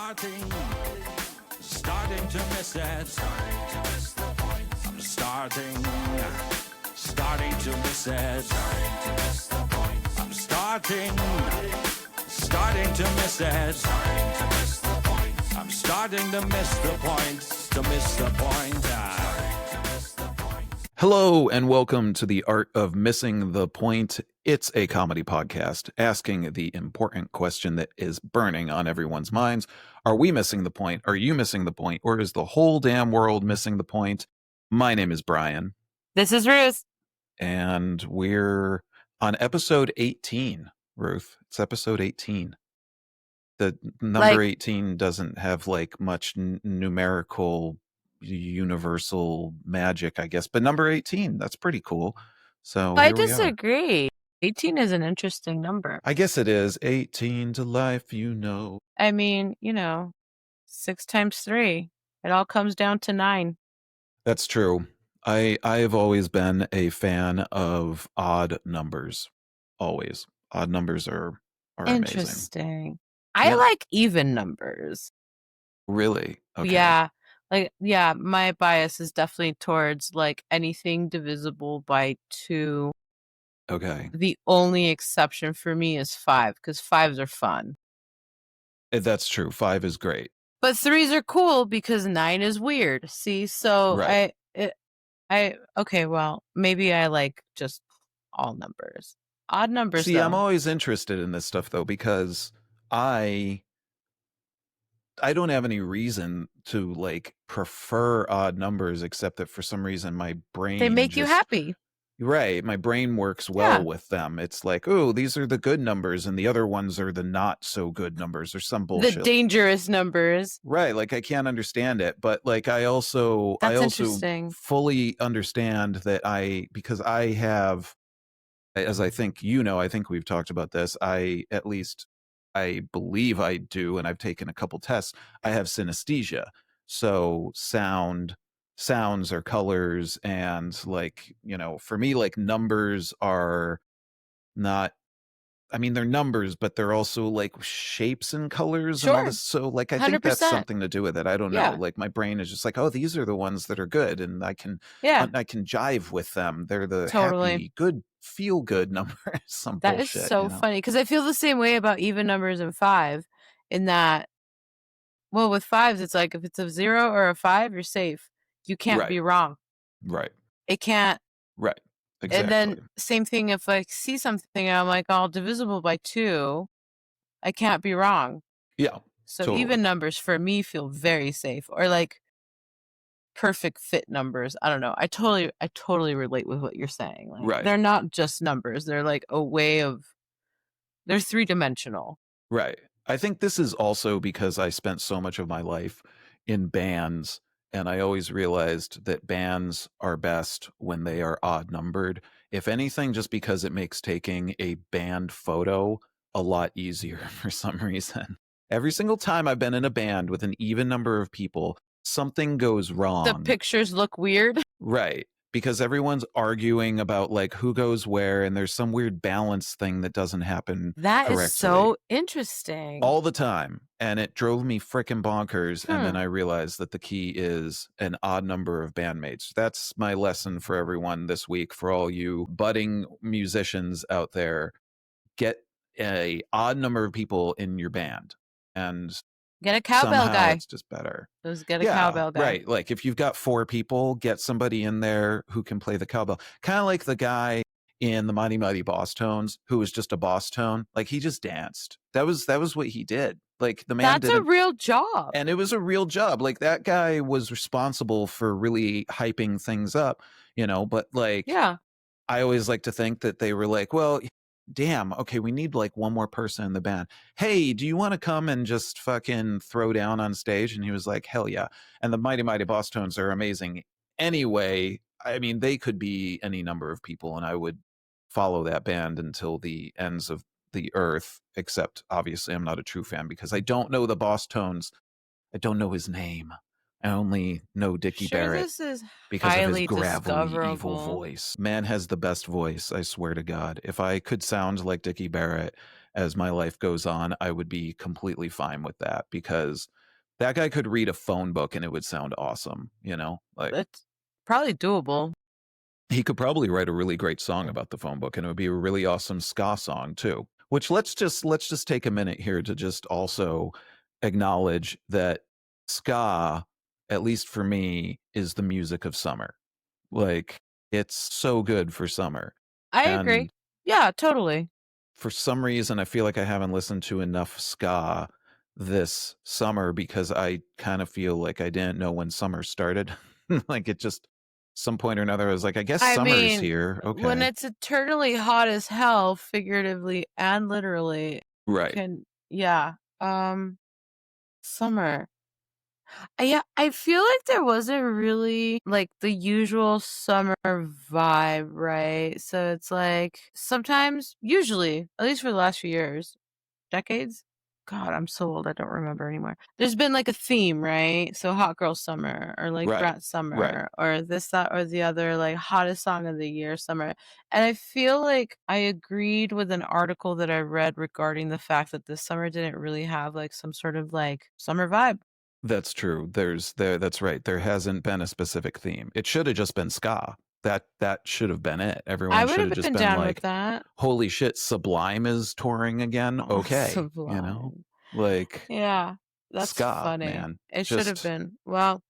starting to miss it. Starting to miss the point. I'm starting to miss it. Starting to miss the point. I'm starting to miss it. Starting to miss the point. I'm starting to miss the point. To miss the point. Hello and welcome to The Art of Missing the Point. It's a comedy podcast asking the important question that is burning on everyone's minds. Are we missing the point? Are you missing the point? Or is the whole damn world missing the point? My name is Brian. This is Ruth. And we're on episode 18, Ruth. It's episode 18. The number 18 doesn't have like much numerical universal magic, I guess, but number 18, that's pretty cool. So I disagree. 18 is an interesting number. I guess it is. 18 to life, you know. I mean, 6 times 3, it all comes down to 9. That's true. I've always been a fan of odd numbers. Always. Odd numbers are interesting. Amazing. I like even numbers. Really? Okay. Yeah. My bias is definitely towards like anything divisible by 2. Okay. The only exception for me is 5, because 5s are fun. That's true. 5 is great. But 3s are cool because 9 is weird. See, so right. okay, well, maybe I like just all numbers. Odd numbers, See, though. I'm always interested in this stuff, though, because I don't have any reason to like prefer odd numbers, except that for some reason my brain they make you happy. Right. My brain works well with them. It's like, oh, these are the good numbers and the other ones are the not so good numbers or some bullshit. The dangerous numbers. Right. Like I can't understand it. But like I also fully understand that because I have, as I think I think we've talked about this, I believe I do, and I've taken a couple tests, I have synesthesia. So sounds or colors, and like, for me, like numbers are not, I mean, they're numbers, but they're also like shapes and colors and all this. So like, I think that's something to do with it. I don't know. Like my brain is just like, oh, these are the ones that are good. And I can jive with them. They're the happy, good, feel good numbers. Some that bullshit, is so funny. Cause I feel the same way about even numbers and 5 in that, well, with 5s, it's like, if it's a 0 or a 5, you're safe. You can't be wrong. Right. It can't. Right. Exactly. And then same thing if I see something and I'm like, oh, divisible by 2, I can't be wrong. Yeah. So totally. Even numbers for me feel very safe, or like perfect fit numbers. I don't know. I totally relate with what you're saying. Like, right. They're not just numbers. They're like a way of, they're 3-dimensional. Right. I think this is also because I spent so much of my life in bands. And I always realized that bands are best when they are odd numbered. If anything, just because it makes taking a band photo a lot easier for some reason. Every single time I've been in a band with an even number of people, something goes wrong. The pictures look weird. Right. Because everyone's arguing about like who goes where, and there's some weird balance thing that doesn't happen That correctly. Is so interesting. All the time. And it drove me frickin' bonkers. And then I realized that the key is an odd number of bandmates. That's my lesson for everyone this week. For all you budding musicians out there, get a odd number of people in your band. And get a cowbell guy. It's just better. Get a cowbell guy. Right. Like if you've got 4 people, get somebody in there who can play the cowbell. Kind of like the guy in the Mighty Mighty Boss Tones who was just a boss tone. Like he just danced. That was what he did. Like the man That's a real job. And it was a real job. Like that guy was responsible for really hyping things up, but like, I always like to think that they were like, well, damn, okay, we need like one more person in the band. Hey, do you want to come and just fucking throw down on stage? And he was like, hell yeah. And the Mighty Mighty Boss Tones are amazing. Anyway, I mean, they could be any number of people, and I would follow that band until the ends of the earth, except obviously I'm not a true fan because I don't know the Boss Tones. I don't know his name. I only know Dickie Barrett this is because of his gravelly, discoverable. evil voice. Man has the best voice, I swear to God. If I could sound like Dickie Barrett as my life goes on, I would be completely fine with that, because that guy could read a phone book and it would sound awesome, like it's probably doable. He could probably write a really great song about the phone book, and it would be a really awesome ska song too. Which let's just take a minute here to just also acknowledge that ska, at least for me, is the music of summer. Like, it's so good for summer. I agree. Yeah, totally. For some reason, I feel like I haven't listened to enough ska this summer, because I kind of feel like I didn't know when summer started. Like, it just, some point or another, I was like, I guess summer's here. Okay. When it's eternally hot as hell, figuratively and literally. Right. Summer. Yeah, I feel like there wasn't really like the usual summer vibe, right? So it's like sometimes, usually, at least for the last few years, decades. God, I'm so old, I don't remember anymore. There's been like a theme, right? So hot girl summer, or like brat summer, or this, that, or the other, like hottest song of the year summer. And I feel like I agreed with an article that I read regarding the fact that this summer didn't really have like some sort of like summer vibe. That's true. That's right. There hasn't been a specific theme. It should have just been ska. That should have been it. Everyone should have just been down like, with that. Holy shit, Sublime is touring again. Okay. Sublime. Like, yeah, that's ska, funny. Man. It should have been. Well,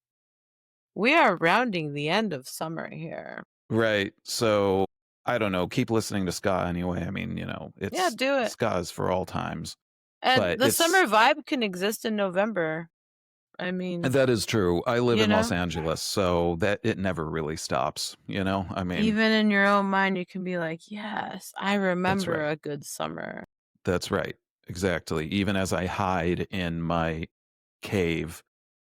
we are rounding the end of summer here. Right. So I don't know. Keep listening to ska anyway. I mean, it's do it. Ska's for all times. And but the summer vibe can exist in November. I mean, that is true. I live in Los Angeles, so that it never really stops. I mean, even in your own mind, you can be like, yes, I remember a good summer. That's right. Exactly. Even as I hide in my cave,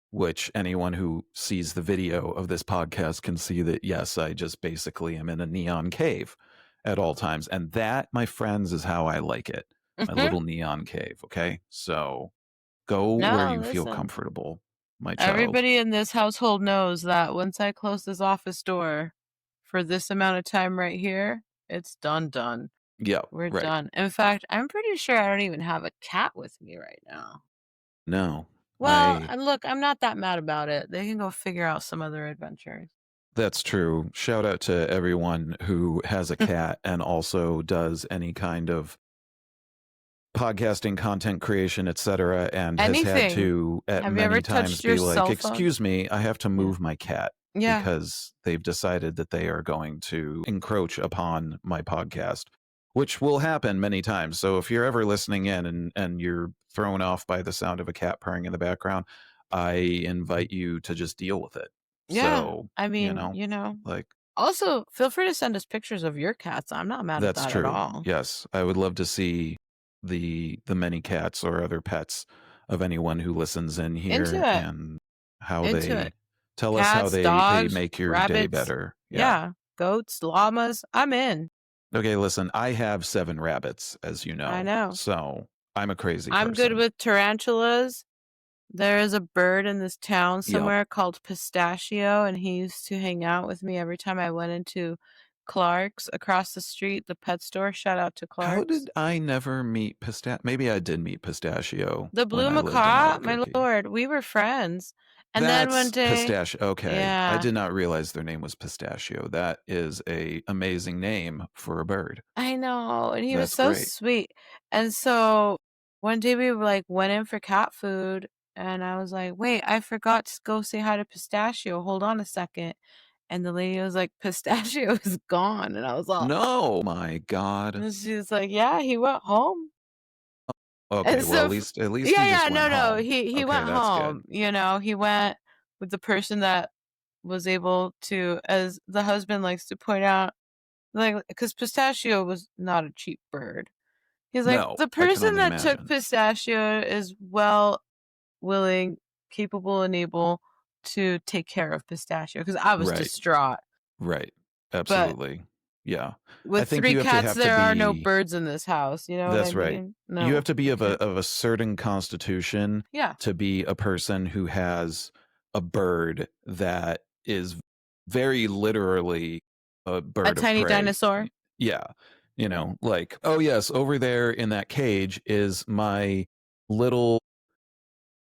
which anyone who sees the video of this podcast can see that, yes, I just basically am in a neon cave at all times. And that, my friends, is how I like it. My little neon cave. Okay. So go where you feel comfortable, my child. Everybody in this household knows that once I close this office door for this amount of time right here, it's done. Yeah. We're done. In fact, I'm pretty sure I don't even have a cat with me right now. No. Well, look, I'm not that mad about it. They can go figure out some other adventures. That's true. Shout out to everyone who has a cat and also does any kind of podcasting, content creation, etc., and has had to at many times be like, excuse me, I have to move my cat because they've decided that they are going to encroach upon my podcast, which will happen many times. So if you're ever listening in and you're thrown off by the sound of a cat purring in the background, I invite you to just deal with it. Yeah. So, I mean, like, also feel free to send us pictures of your cats. I'm not mad at that at all. Yes. I would love to see the many cats or other pets of anyone who listens in here, and how they tell us how they make your day better. Yeah. Goats, llamas. I'm in. Okay, listen, I have 7 rabbits, as you know. I know. So I'm a crazy person. I'm good with tarantulas. There is a bird in this town somewhere called Pistachio, and he used to hang out with me every time I went into Clark's across the street, the pet store. Shout out to Clark's. How did I never meet Pistachio? Maybe I did meet Pistachio. The blue macaw, my lord. We were friends. And then one day, Pistachio. Okay. Yeah. I did not realize their name was Pistachio. That is a amazing name for a bird. I know. And he was so sweet. And so one day we went in for cat food, and I was like, wait, I forgot to go say hi to Pistachio. Hold on a second. And the lady was like, Pistachio is gone. And I was like, no, my God. And she was like, yeah, he went home. Okay, well, at least he just went home. He went home. Good. He went with the person that was able to, as the husband likes to point out, like, because Pistachio was not a cheap bird. He's like, the person that took Pistachio is willing, capable, and able to take care of Pistachio, because I was distraught. Right. Absolutely. But with 3 cats, there are no birds in this house. You know that's what I right. mean? No. You have to be of a certain constitution to be a person who has a bird that is very literally a bird of tiny prey. dinosaur. Yeah. You know, like, oh yes, over there in that cage is my little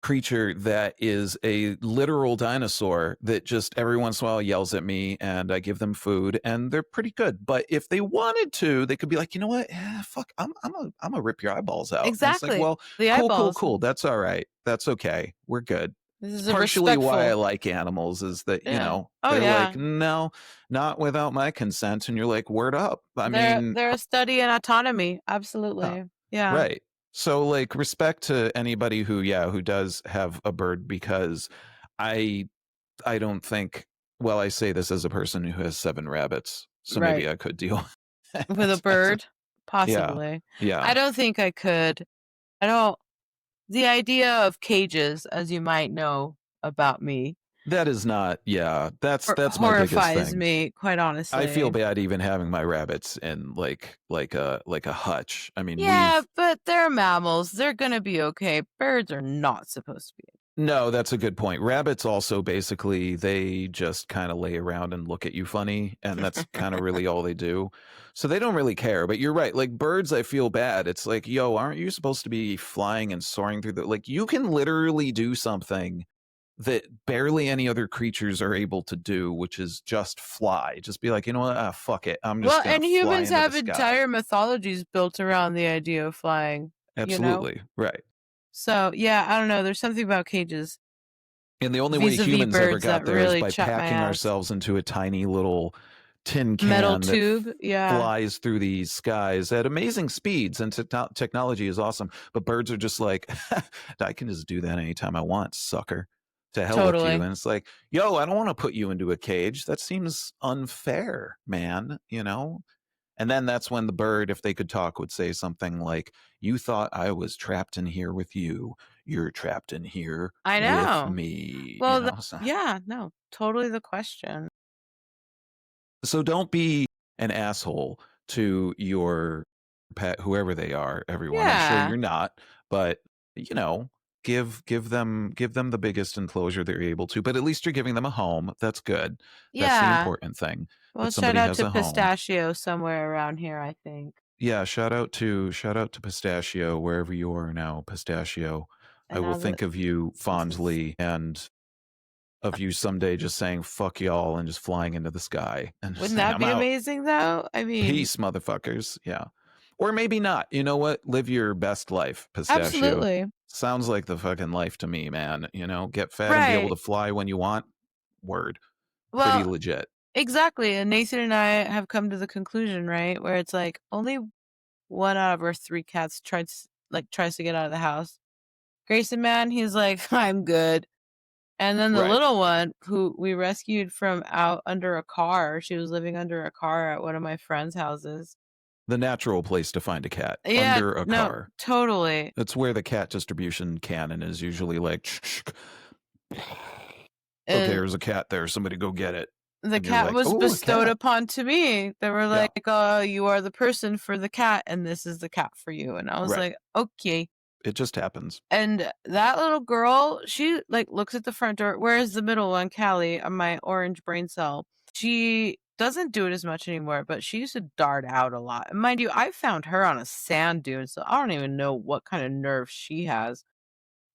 creature that is a literal dinosaur that just every once in a while yells at me, and I give them food, and they're pretty good. But if they wanted to, they could be like, you know what? Fuck, I'm gonna rip your eyeballs out. And it's like, Exactly. well, The cool, eyeballs. cool. That's all right. That's okay. We're good. This is Partially why I like animals is that, you know, they're like, no, not without my consent. And you're like, word up. I mean, they're a study in autonomy. Absolutely. Yeah. Right. So like respect to anybody who does have a bird, because I don't think, well, I say this as a person who has 7 rabbits, so maybe I could deal with a bird, possibly. Yeah. I don't think I could. The idea of cages, as you might know about me, that is not, that's my biggest horrifies thing. me, quite honestly. I feel bad even having my rabbits in like a hutch. I mean, but they're mammals. They're gonna be okay. Birds are not supposed to be. No, that's a good point. Rabbits also basically, they just kind of lay around and look at you funny, and that's kind of really all they do. So they don't really care. But you're right. Like birds, I feel bad. It's like, yo, aren't you supposed to be flying and soaring through the, like, you can literally do something that barely any other creatures are able to do, which is just fly. Just be like, you know what? Fuck it. I'm just gonna and fly humans into have the sky. entire mythologies built around the idea of flying. Absolutely. You know? Right. So yeah, I don't know. There's something about cages. And the only way humans ever got there really is by packing ourselves into a tiny little tin can metal tube that flies through these skies at amazing speeds, and technology is awesome. But birds are just like, I can just do that anytime I want, sucker. To hell with you. And it's like, yo, I don't want to put you into a cage. That seems unfair, man, you know? And then that's when the bird, if they could talk, would say something like, you thought I was trapped in here with you. You're trapped in here with me. Well, you know? no, totally the question. So don't be an asshole to your pet, whoever they are, everyone. I'm sure you're not, but you know, give them the biggest enclosure they're able to, but at least you're giving them a home. That's good. That's the important thing. Well, shout out to Pistachio somewhere around here, I think. Yeah, shout out to Pistachio, wherever you are now, Pistachio. I will think of you fondly, and of you someday just saying fuck y'all and just flying into the sky. And wouldn't that be amazing though? I mean, peace, motherfuckers. Yeah. Or maybe not. You know what? Live your best life, Pistachio. Absolutely. Sounds like the fucking life to me, man. You know, get fat and be able to fly when you want. Word. Pretty legit. Exactly. And Nathan and I have come to the conclusion, right, where it's like only 1 out of our 3 cats tries to get out of the house. Grayson, man, he's like, I'm good. And then the little one, who we rescued from out under a car, she was living under a car at one of my friend's houses. The natural place to find a cat, under a car. Totally. That's where the cat distribution canon is usually like, okay, there's a cat there. Somebody go get it. The cat was bestowed upon to me. They were like, oh, you are the person for the cat, and this is the cat for you. And I was like, okay. It just happens. And that little girl, she like looks at the front door. Where's the middle one, Callie, my orange brain cell? She doesn't do it as much anymore, but she used to dart out a lot. And mind you, I found her on a sand dune, so I don't even know what kind of nerve she has.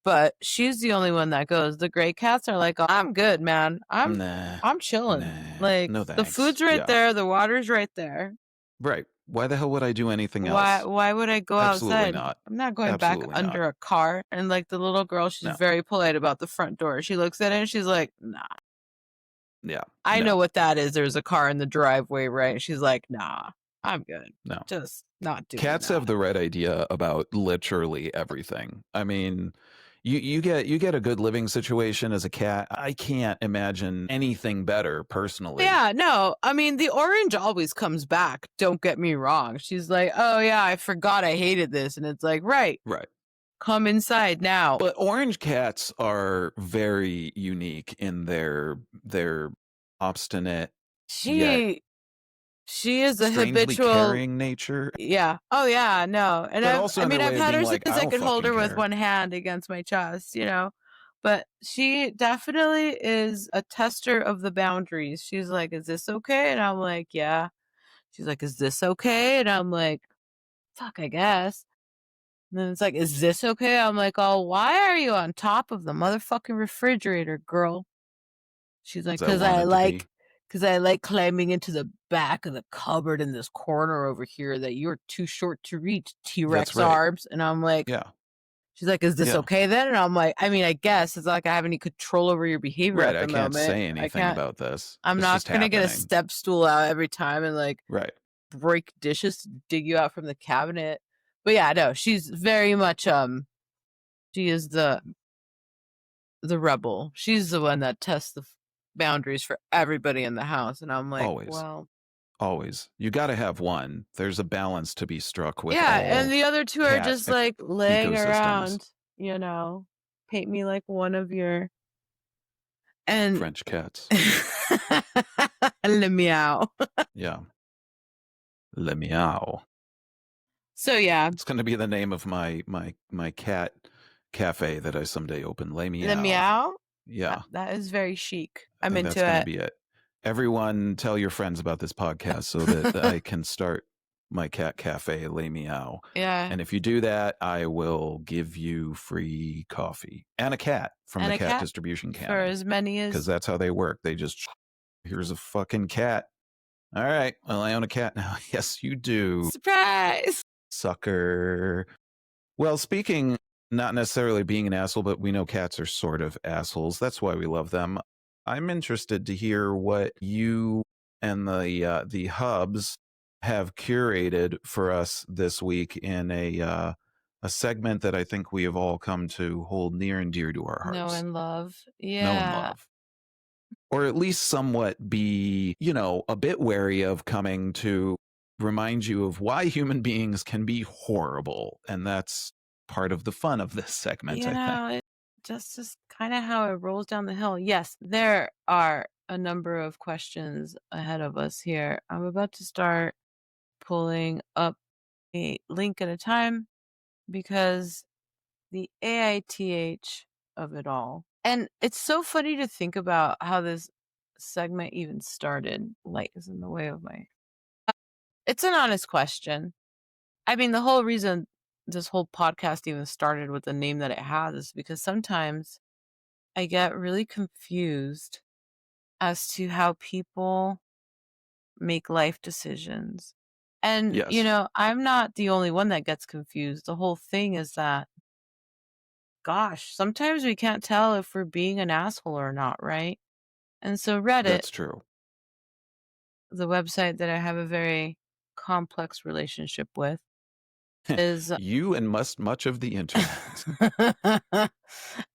But she's the only one that goes. The gray cats are like, oh, I'm good, man. I'm chilling. Like, no the food's right there. The water's right there. Right. Why the hell would I do anything else? Why would I go outside? Not. I'm not going back under a car. And like the little girl, she's very polite about the front door. She looks at it and she's like, nah. Yeah. I know what that is. There's a car in the driveway, right? And she's like, nah, I'm good. No. Just not doing Cats have the right idea about literally everything. I mean, you get a good living situation as a cat. I can't imagine anything better personally. Yeah, no. I mean, the orange always comes back. Don't get me wrong. She's like, oh yeah, I forgot I hated this. And it's like, right. Come inside now. But orange cats are very unique in their obstinate, she is a habitual caring nature. Yeah. Oh yeah, no. And I've had her like, since I could hold her with one hand against my chest, you know. But she definitely is a tester of the boundaries. She's like, is this okay? And I'm like, yeah. She's like, is this okay? And I'm like, fuck, I guess. And then it's like, is this okay? I'm like, oh, why are you on top of the motherfucking refrigerator, girl? She's like, because I like climbing into the back of the cupboard in this corner over here that you're too short to reach, T-Rex arms. And I'm like, yeah. She's like, is this okay then? And I'm like, I mean, I guess it's not like I have any control over your behavior at the moment. I can't say anything about this. I'm not going to get a step stool out every time and like break dishes to dig you out from the cabinet. But yeah, no, she's very much, she is the rebel. She's the one that tests the boundaries for everybody in the house. And I'm like, Always. You got to have one. There's a balance to be struck with. Yeah, and the other two are just like laying around, you know. Paint me like one of your French cats. Le meow. Yeah. Le meow. So yeah. It's going to be the name of my cat cafe that I someday open. Le meow. Le meow? Yeah. That is very chic. I'm into that's going to be it. Everyone tell your friends about this podcast so that I can start my cat cafe, Le Meow. Yeah. And if you do that, I will give you free coffee and a cat from the cat distribution can. For as many as... Because that's how they work. They just, here's a fucking cat. All right. Well, I own a cat now. Yes, you do. Surprise! Sucker. Well, speaking, not necessarily being an asshole, but we know cats are sort of assholes. That's why we love them. I'm interested to hear what you and the hubs have curated for us this week in a segment that I think we have all come to hold near and dear to our hearts. Know and love. Yeah. Know and love. Or at least somewhat be, you know, a bit wary of coming to remind you of why human beings can be horrible. And that's part of the fun of this segment, I think. Just kind of how it rolls down the hill. Yes, there are a number of questions ahead of us here. I'm about to start pulling up a link at a time because the AITH of it all. And it's so funny to think about how this segment even started. Light is in the way of my... It's an honest question. I mean, the whole reason this whole podcast even started with the name that it has is because sometimes I get really confused as to how people make life decisions. And, you know, I'm not the only one that gets confused. The whole thing is that, gosh, sometimes we can't tell if we're being an asshole or not, right? And so Reddit, that's true. The website that I have a very complex relationship with, is you and much of the internet.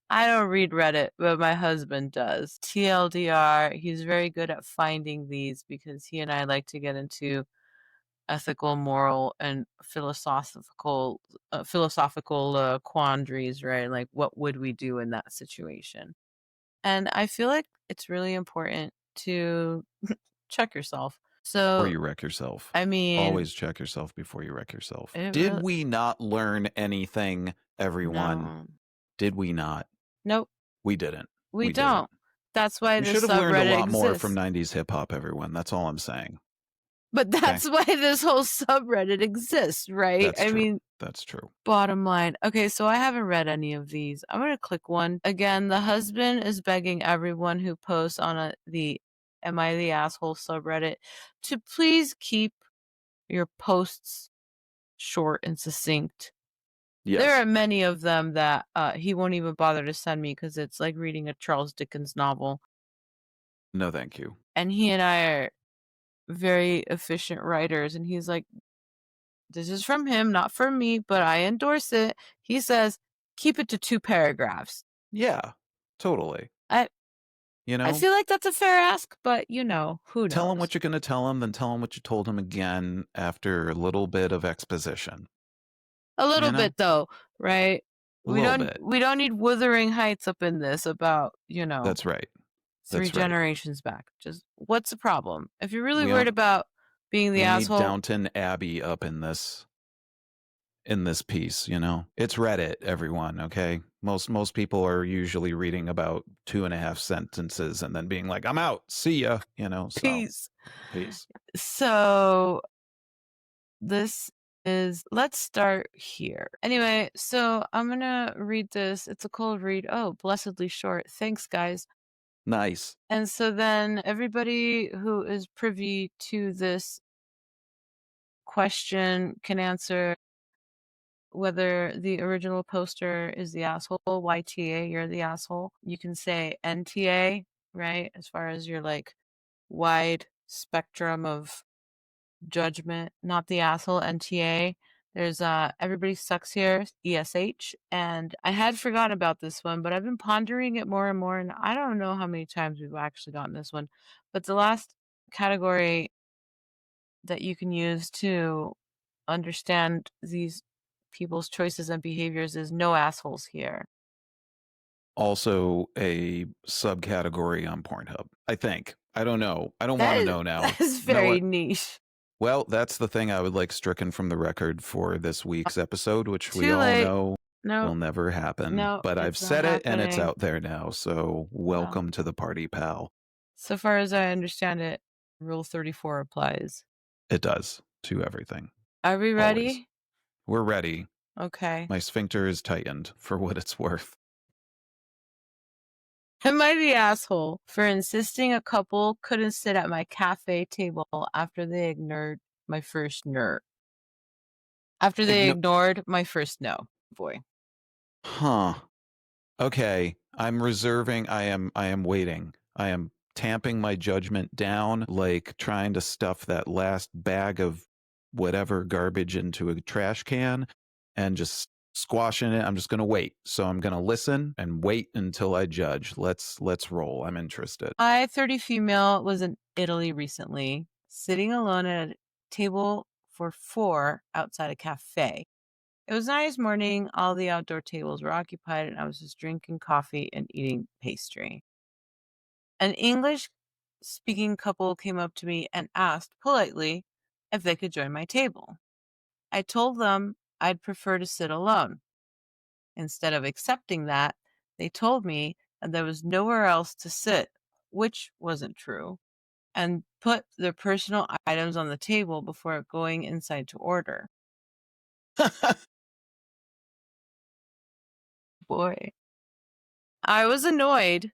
I don't read Reddit, but my husband does. TLDR, he's very good at finding these because he and I like to get into ethical, moral, and philosophical quandaries, right? Like, what would we do in that situation? And I feel like it's really important to check yourself. Before you wreck yourself. I mean, always check yourself before you wreck yourself. Did we not learn anything, everyone? No. Did we not? Nope. We didn't. We don't. That's why this subreddit exists. We should have learned a lot more from 90s hip hop, everyone. That's all I'm saying. But that's why this whole subreddit exists, right? That's true. That's true. Bottom line. Okay, so I haven't read any of these. I'm going to click one. Again, the husband is begging everyone who posts on the Am I the Asshole subreddit to please keep your posts short and succinct. Yes. There are many of them that he won't even bother to send me because it's like reading a Charles Dickens novel. No, thank you. And he and I are very efficient writers, and he's like, this is from him, not from me, but I endorse it. He says, keep it to 2 paragraphs. Yeah, totally. You know, I feel like that's a fair ask, but you know, who knows? Tell him what you're going to tell him, then tell him what you told him again after a little bit of exposition. A little bit, though, right? We don't need Wuthering Heights up in this about, you know. That's right. 3 generations back. Just what's the problem? If you're really worried about being the asshole, need Downton Abbey up in this piece, you know. It's Reddit, everyone, okay? Most people are usually reading about 2.5 sentences and then being like, I'm out, see ya, you know. So, peace. Peace. So let's start here. Anyway, so I'm gonna read this. It's a cold read. Oh, blessedly short. Thanks, guys. Nice. And so then everybody who is privy to this question can answer whether the original poster is the asshole, YTA, you're the asshole. You can say NTA, right? As far as your like wide spectrum of judgment, not the asshole, NTA. There's Everybody Sucks Here, ESH, and I had forgotten about this one, but I've been pondering it more and more, and I don't know how many times we've actually gotten this one, but the last category that you can use to understand these people's choices and behaviors is no assholes here. Also a subcategory on Pornhub, I think. I don't know. I don't want to know now. That is very niche. Well, that's the thing I would like stricken from the record for this week's episode, which we all know will never happen. But I've said it and it's out there now. So welcome to the party, pal. So far as I understand it, Rule 34 applies. It does to everything. Are we ready? Always. We're ready. Okay. My sphincter is tightened for what it's worth. Am I the asshole for insisting a couple couldn't sit at my cafe table after they ignored my first no? After they ignored my first no, boy. Huh. Okay. I'm reserving. I am waiting. I am tamping my judgment down, like trying to stuff that last bag of whatever garbage into a trash can and just squashing it. I'm just going to wait. So I'm going to listen and wait until I judge. Let's roll. I'm interested. I, 30 female, was in Italy recently, sitting alone at a table for 4 outside a cafe. It was a nice morning. All the outdoor tables were occupied, and I was just drinking coffee and eating pastry. An English-speaking couple came up to me and asked politely if they could join my table. I told them I'd prefer to sit alone. Instead of accepting that, they told me that there was nowhere else to sit, which wasn't true, and put their personal items on the table before going inside to order. Boy. I was annoyed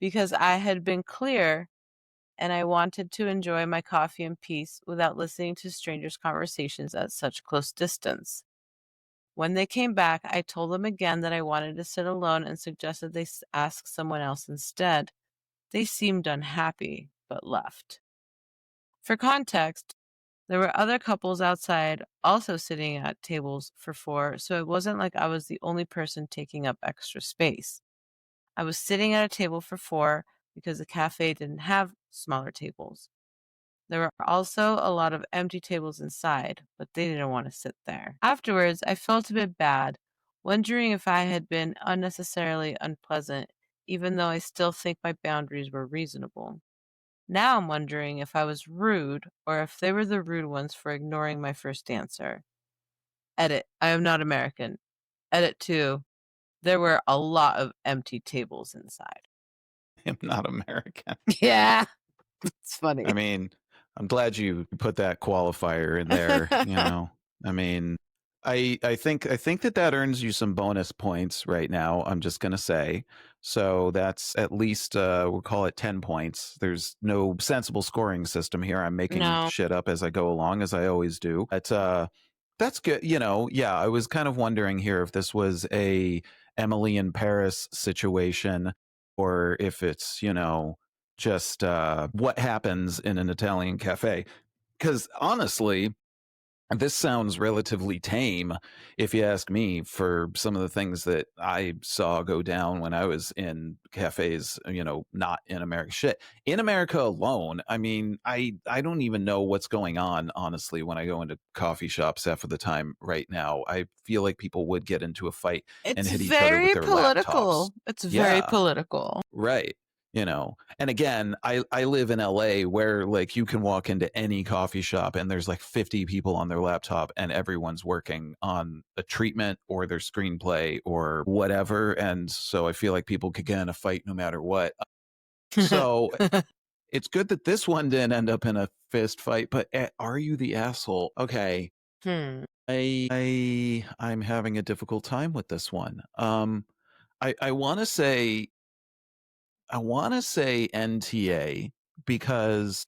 because I had been clear and I wanted to enjoy my coffee in peace without listening to strangers' conversations at such close distance. When they came back, I told them again that I wanted to sit alone and suggested they ask someone else instead. They seemed unhappy, but left. For context, there were other couples outside also sitting at tables for 4, so it wasn't like I was the only person taking up extra space. I was sitting at a table for 4 because the cafe didn't have smaller tables. There were also a lot of empty tables inside, but they didn't want to sit there. Afterwards, I felt a bit bad, wondering if I had been unnecessarily unpleasant, even though I still think my boundaries were reasonable. Now I'm wondering if I was rude or if they were the rude ones for ignoring my first answer. Edit. I am not American. Edit 2. There were a lot of empty tables inside. I am not American. Yeah. It's funny. I mean, I'm glad you put that qualifier in there, you know. I mean, I think that earns you some bonus points right now, I'm just going to say. So that's at least we'll call it 10 points. There's no sensible scoring system here. I'm making shit up as I go along, as I always do. But that's good. You know, yeah, I was kind of wondering here if this was a Emily in Paris situation or if it's, you know, just what happens in an Italian cafe. Because honestly, this sounds relatively tame, if you ask me, for some of the things that I saw go down when I was in cafes, you know, not in America. Shit. In America alone, I mean, I don't even know what's going on, honestly, when I go into coffee shops half of the time right now. I feel like people would get into a fight and hit each other with their laptops. It's very political. Right. You know, and again, I live in LA where like you can walk into any coffee shop and there's like 50 people on their laptop and everyone's working on a treatment or their screenplay or whatever. And so I feel like people could get in a fight no matter what. So it's good that this one didn't end up in a fist fight, but are you the asshole? Okay. I'm having a difficult time with this one. I want to say NTA because,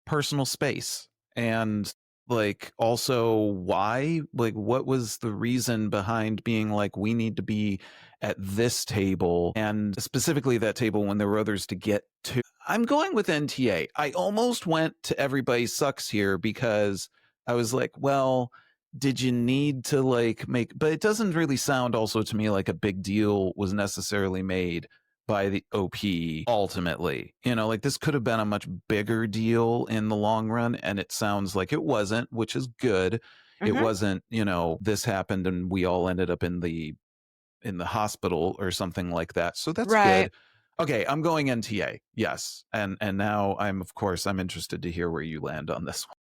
personal space, and like also why, like what was the reason behind being like we need to be at this table, and specifically that table when there were others to get to. I'm going with NTA. I almost went to everybody sucks here because I was like, well, did you need to like make, but it doesn't really sound also to me like a big deal was necessarily made by the OP ultimately. Like this could have been a much bigger deal in the long run, and it sounds like it wasn't, which is good. It wasn't, this happened and we all ended up in the hospital or something like that. So that's good. Okay, I'm going NTA. Yes. And now I'm interested to hear where you land on this one.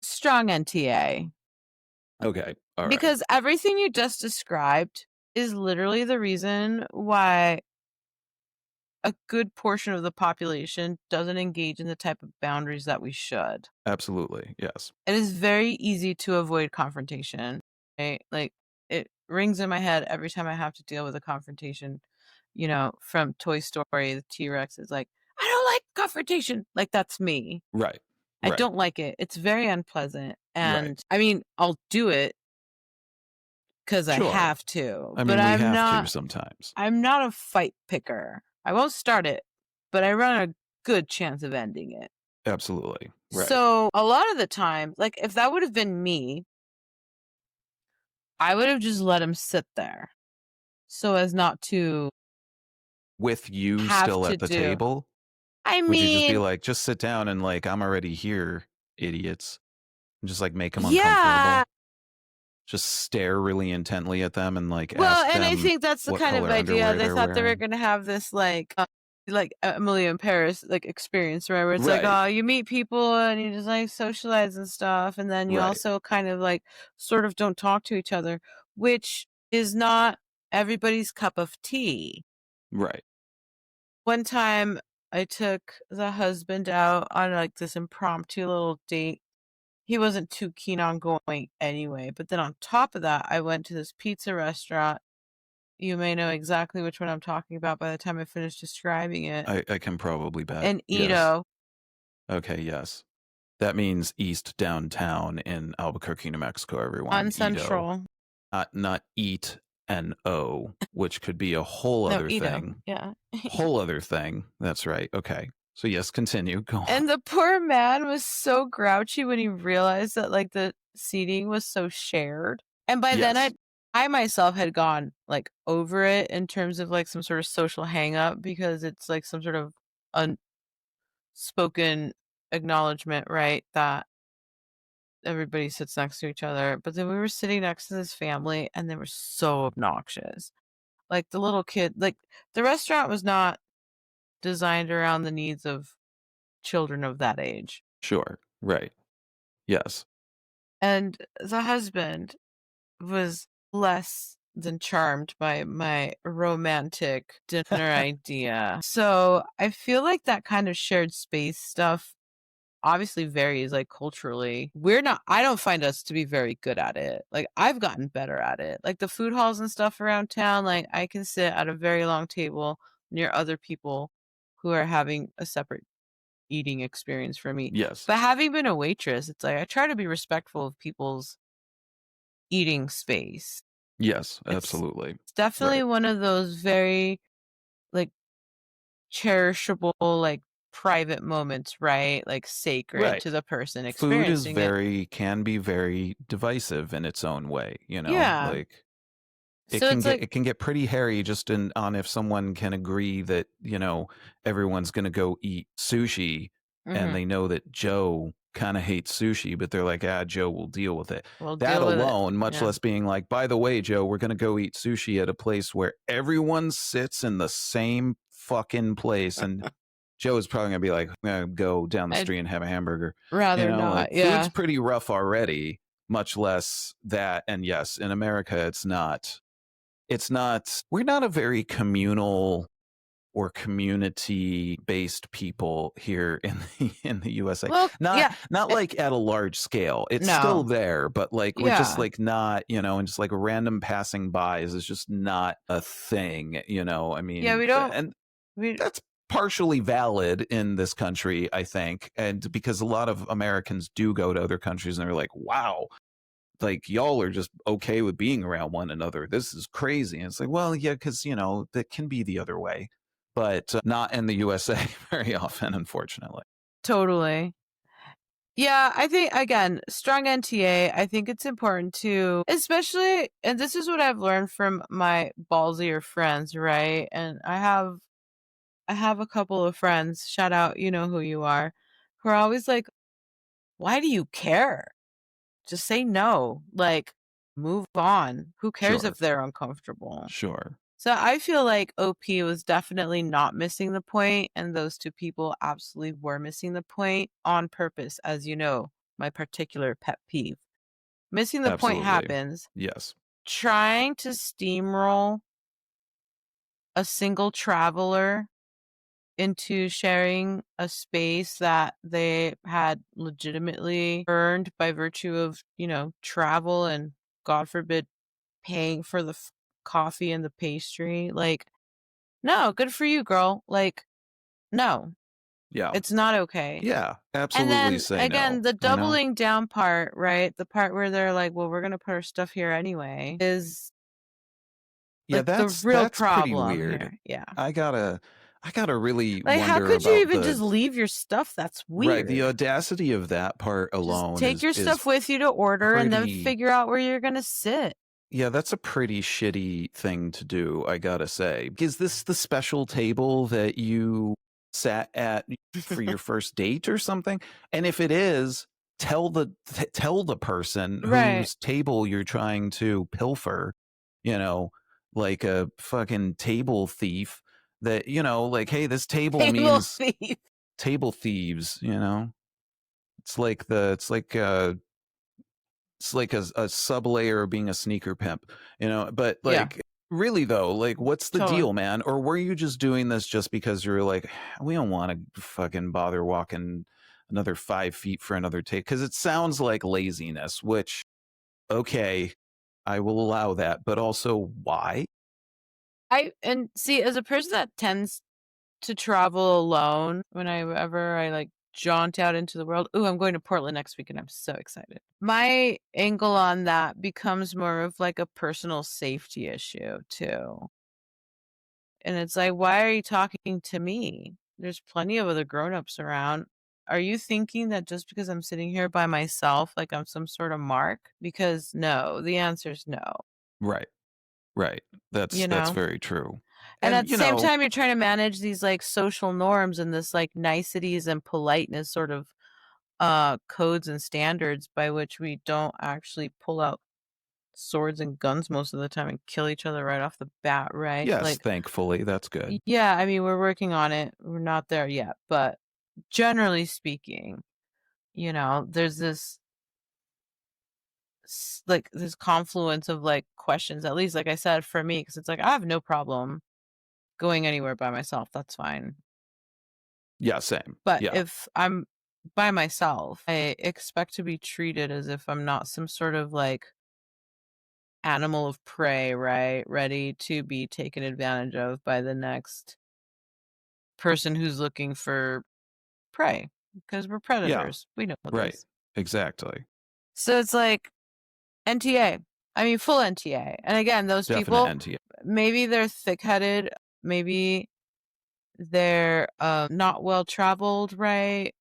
Strong NTA. Okay. All right. Because everything you just described is literally the reason why a good portion of the population doesn't engage in the type of boundaries that we should. Absolutely. Yes. It is very easy to avoid confrontation. Right? Like it rings in my head every time I have to deal with a confrontation, from Toy Story, the T-Rex is like, I don't like confrontation. Like that's me. Right. I don't like it. It's very unpleasant. And I mean, I'll do it because I have to. I mean, we have to sometimes. I'm not a fight picker. I won't start it, but I run a good chance of ending it. Absolutely. Right. So a lot of the time, like if that would have been me, I would have just let him sit there so as not to. With you still at the table? I mean. Would you just be like, just sit down and like, I'm already here, idiots. And just like make them uncomfortable. Just stare really intently at them and like ask them. Well, and I think that's the kind of idea they thought they were going to have this like Emily in Paris like experience, right? Where it's like, oh, you meet people and you just like socialize and stuff, and then you also kind of like sort of don't talk to each other, which is not everybody's cup of tea. Right. One time I took the husband out on like this impromptu little date. He wasn't too keen on going anyway. But then on top of that, I went to this pizza restaurant. You may know exactly which one I'm talking about by the time I finish describing it. I can probably bet. In Edo. Yes. Okay, yes. That means east downtown in Albuquerque, New Mexico, everyone. On Central. Not eat and O, which could be a whole other thing. Yeah. Whole other thing. That's right. Okay. So yes, continue. Go on. And the poor man was so grouchy when he realized that like the seating was so shared. And by then I myself had gone like over it in terms of like some sort of social hang up, because it's like some sort of unspoken acknowledgement, right? That everybody sits next to each other. But then we were sitting next to this family and they were so obnoxious. Like the little kid, like the restaurant was not designed around the needs of children of that age. Sure. Right. Yes. And the husband was less than charmed by my romantic dinner idea. So I feel like that kind of shared space stuff obviously varies like culturally. I don't find us to be very good at it. Like I've gotten better at it. Like the food halls and stuff around town, like I can sit at a very long table near other people who are having a separate eating experience from me. Yes. But having been a waitress, it's like I try to be respectful of people's eating space. Yes, absolutely. It's definitely one of those very like cherishable, like private moments, right? Like sacred to the person experiencing it. Can be very divisive in its own way, Yeah. Like it can get pretty hairy just on if someone can agree that, everyone's going to go eat sushi and they know that Joe kind of hates sushi, but they're like, Joe will deal with it. That alone, much less being like, by the way, Joe, we're going to go eat sushi at a place where everyone sits in the same fucking place. And Joe is probably going to be like, I'm going to go down the street and have a hamburger. Rather not. Like, food's pretty rough already, much less that. And yes, in America, we're not a very communal or community-based people here in the USA. Well, not like at a large scale. It's still there, but like we're just like not, and just like random passing bys is just not a thing, I mean, we don't. And that's partially valid in this country, I think, and because a lot of Americans do go to other countries and they're like, wow, like y'all are just okay with being around one another. This is crazy. And it's like, well, yeah, because that can be the other way, but not in the USA very often, unfortunately. Totally. Yeah, I think, again, strong NTA, I think it's important to, especially, and this is what I've learned from my ballsier friends, right? And I have a couple of friends, shout out, you know who you are, who are always like, why do you care? Just say no. Like, move on. Who cares if they're uncomfortable? Sure. So I feel like OP was definitely not missing the point, and those two people absolutely were missing the point on purpose, as you know, my particular pet peeve. Missing the point happens. Yes. Trying to steamroll a single traveler into sharing a space that they had legitimately earned by virtue of, travel and, God forbid, paying for the coffee and the pastry. Like, no, good for you, girl. Like, no. Yeah. It's not okay. Yeah, absolutely. And then, say again, no, the doubling down part, right? The part where they're like, well, we're going to put our stuff here anyway is like that's the real that's problem pretty weird. here. Yeah. I gotta really like, wonder how could you even the, just leave your stuff? That's weird. Right, the audacity of that part alone. Just take your stuff with you to order and then figure out where you're going to sit. Yeah, that's a pretty shitty thing to do, I gotta say. Is this the special table that you sat at for your first date or something? And if it is, tell the person whose table you're trying to pilfer, like a fucking table thief, that, like, hey, this table means table thieves, It's like it's like a sub layer of being a sneaker pimp, but like, really though, like, what's the deal, man? Or were you just doing this just because you're like, we don't want to fucking bother walking another 5 feet for another take? Because it sounds like laziness, which, okay, I will allow that, but also why? And see, as a person that tends to travel alone, whenever I like jaunt out into the world. Ooh, I'm going to Portland next week and I'm so excited. My angle on that becomes more of like a personal safety issue too. And it's like, why are you talking to me? There's plenty of other grown-ups around. Are you thinking that just because I'm sitting here by myself, like I'm some sort of mark? Because no, the answer is no. Right. That's very true. And at the same time, you're trying to manage these like social norms and this like niceties and politeness sort of codes and standards by which we don't actually pull out swords and guns most of the time and kill each other right off the bat, right? Yes, like, thankfully, that's good. Yeah, I mean, we're working on it. We're not there yet, but generally speaking, there's this like this confluence of like questions, at least like I said, for me, because it's like I have no problem going anywhere by myself. That's fine. Yeah, same. But yeah. if I'm by myself, I expect to be treated as if I'm not some sort of like animal of prey, right? Ready to be taken advantage of by the next person who's looking for prey, because we're predators. We know this. Right. Exactly. So it's like NTA. I mean, full NTA. And again, those Definite people, NTA. maybe they're thick-headed, maybe they're not well-traveled, right?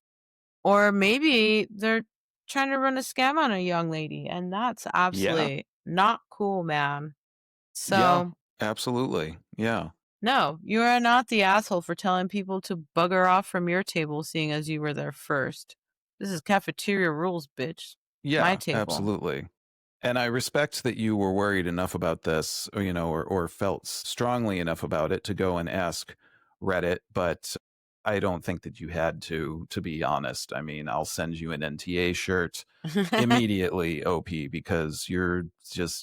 Or maybe they're trying to run a scam on a young lady, and that's absolutely not cool, man. So absolutely. Yeah. No, you are not the asshole for telling people to bugger off from your table, seeing as you were there first. This is cafeteria rules, bitch. Yeah, my table. Absolutely. And I respect that you were worried enough about this, or felt strongly enough about it to go and ask Reddit, but I don't think that you had to be honest. I mean, I'll send you an NTA shirt immediately, OP, because you're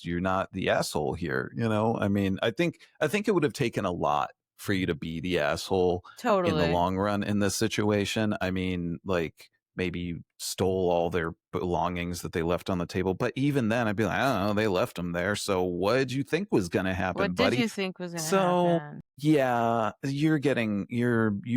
not the asshole here. I mean, I think it would have taken a lot for you to be the asshole Totally. in the long run in this situation. I mean, like, maybe you stole all their belongings that they left on the table, but even then I'd be like, I don't know, they left them there, so what did you think was gonna happen, What buddy? did you think was gonna So happen? yeah, you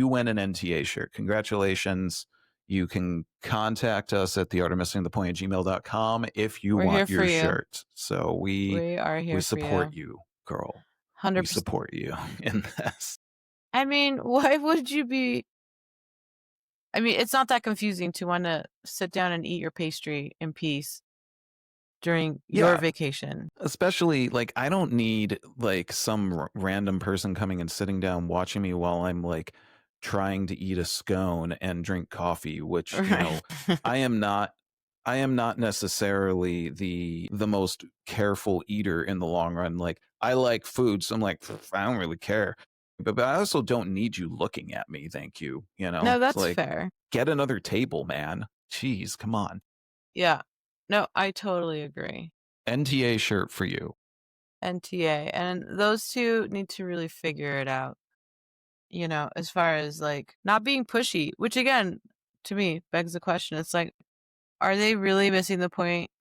win an NTA shirt. Congratulations. You can contact us at theartofmissingthepoint@gmail.com if you We're here want for your you. shirt. So We are here we for support you. you, girl. 100%. We support you in this. I mean, why would you be? I mean, it's not that confusing to want to sit down and eat your pastry in peace during your vacation. Especially, like, I don't need like some random person coming and sitting down watching me while I'm like trying to eat a scone and drink coffee, which, you know, I am not necessarily the most careful eater in the long run. Like, I like food, so I'm like, I don't really care. But I also don't need you looking at me, thank you. You know? No, It's that's like, fair. get another table, man. Jeez, come on. Yeah. No, I totally agree. NTA shirt for you. NTA. And those two need to really figure it out. You know, as far as like not being pushy, which again, to me, begs the question. It's like, are they really missing the point?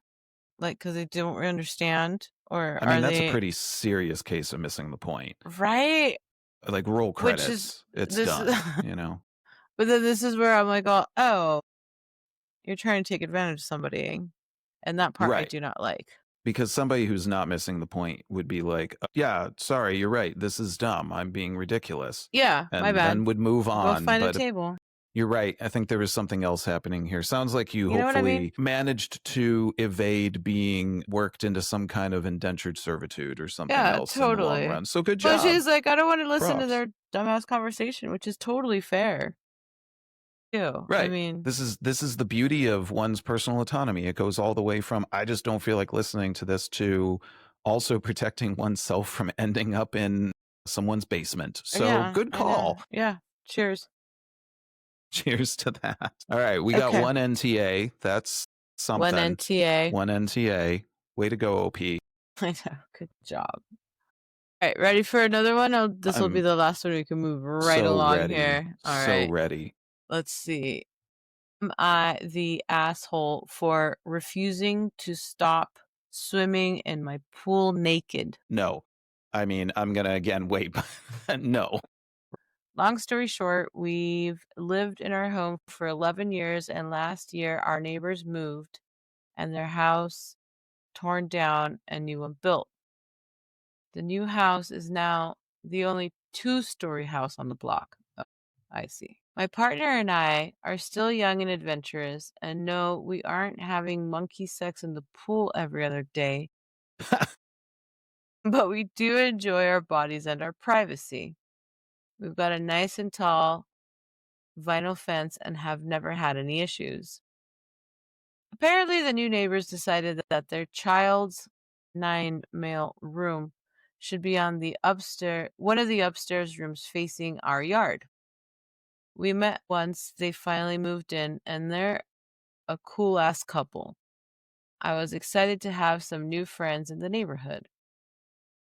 Like, because they don't understand? Or I mean, are that's they... a pretty serious case of missing the point. Right? Like, roll credits. Which is, it's done, you know? But then this is where I'm like, oh, you're trying to take advantage of somebody. And that part I do not like. Because somebody who's not missing the point would be like, yeah, sorry, you're right. This is dumb. I'm being ridiculous. Yeah, and my bad. then would move on. Go find a table. You're right. I think there was something else happening here. Sounds like you know hopefully what I mean? managed to evade being worked into some kind of indentured servitude or something else in the long run. So good job. But she's like, I don't want to listen to Props. their dumbass conversation, which is totally fair. Right. I mean, this is the beauty of one's personal autonomy. It goes all the way from, I just don't feel like listening to this, to also protecting oneself from ending up in someone's basement. So good call. Yeah. Cheers. Cheers to that. All right. We got one NTA. That's something. One NTA. One NTA. Way to go, OP. I know. Good job. All right. Ready for another one? This will be the last one. We can move right along here. All right. So ready. Let's see. Am I the asshole for refusing to stop swimming in my pool naked? No. I mean, I'm going to again wait. No. Long story short, we've lived in our home for 11 years, and last year our neighbors moved and their house torn down and new one built. The new house is now the only 2-story house on the block. Oh, I see. My partner and I are still young and adventurous, and no, we aren't having monkey sex in the pool every other day. But we do enjoy our bodies and our privacy. We've got a nice and tall vinyl fence and have never had any issues. Apparently, the new neighbors decided that their child's 9-male room should be on the one of the upstairs rooms facing our yard. We met once they finally moved in, and they're a cool-ass couple. I was excited to have some new friends in the neighborhood.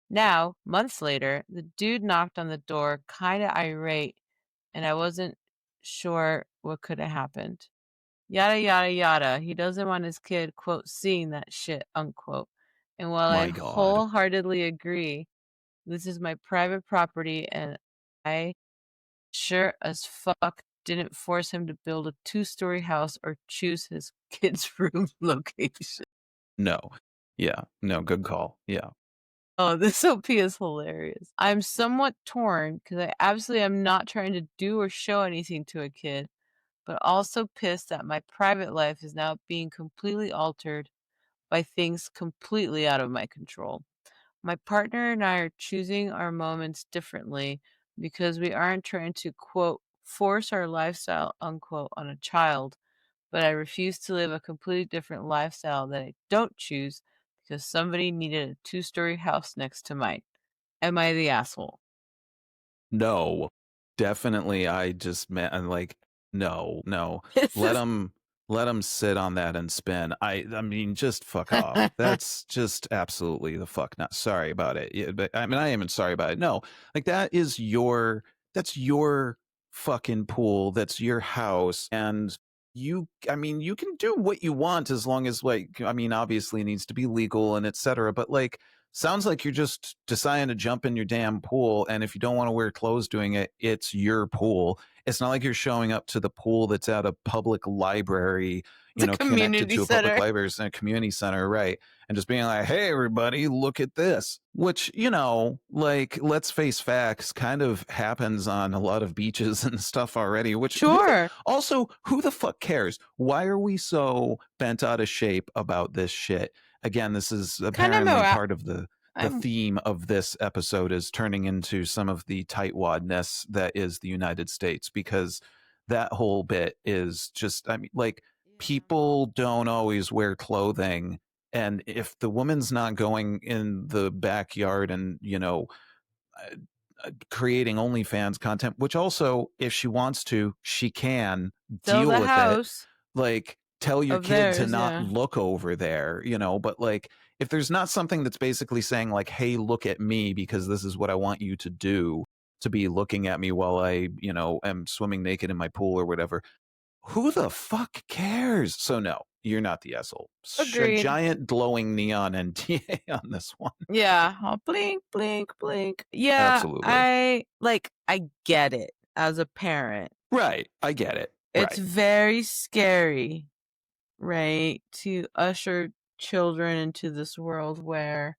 Now, months later, the dude knocked on the door, kind of irate, and I wasn't sure what could have happened. Yada, yada, yada. He doesn't want his kid, quote, seeing that shit, unquote. And while I wholeheartedly agree, this is my private property, and I sure as fuck didn't force him to build a 2-story house or choose his kid's room location. No. Yeah. No, good call. Yeah. Oh, this OP is hilarious. I'm somewhat torn because I absolutely am not trying to do or show anything to a kid, but also pissed that my private life is now being completely altered by things completely out of my control. My partner and I are choosing our moments differently because we aren't trying to, quote, force our lifestyle, unquote, on a child, but I refuse to live a completely different lifestyle that I don't choose because somebody needed a 2-story house next to mine. Am I the asshole? No. Definitely. I just meant, like, no. Let them Let them sit on that and spin. I mean, just fuck off. That's just absolutely the fuck not. Sorry about it. Yeah, but I mean, I am sorry about it. No, like that's your fucking pool. That's your house. And I mean, you can do what you want as long as like, I mean, obviously it needs to be legal and etc. But like, sounds like you're just deciding to jump in your damn pool. And if you don't want to wear clothes doing it, it's your pool. It's not like you're showing up to the pool that's at a public library, connected to a public library and a community center, right? And just being like, hey, everybody, look at this. Which, like, let's face facts, kind of happens on a lot of beaches and stuff already. Which, sure. Also, who the fuck cares? Why are we so bent out of shape about this shit? Again, this is apparently part of the theme of this episode is turning into some of the tightwadness that is the United States, because that whole bit is just, I mean, like, people don't always wear clothing. And if the woman's not going in the backyard and, creating OnlyFans content, which also, if she wants to, she can deal with it. Like, tell your kid to not look over there, but like, if there's not something that's basically saying like, hey, look at me because this is what I want you to do, to be looking at me while I, am swimming naked in my pool or whatever, who the fuck cares? So no, you're not the asshole. Agreed. Giant glowing neon NTA on this one. Yeah. Oh, blink, blink, blink. Yeah. Absolutely. I get it as a parent. Right. I get it. It's very scary, right? To usher children into this world where,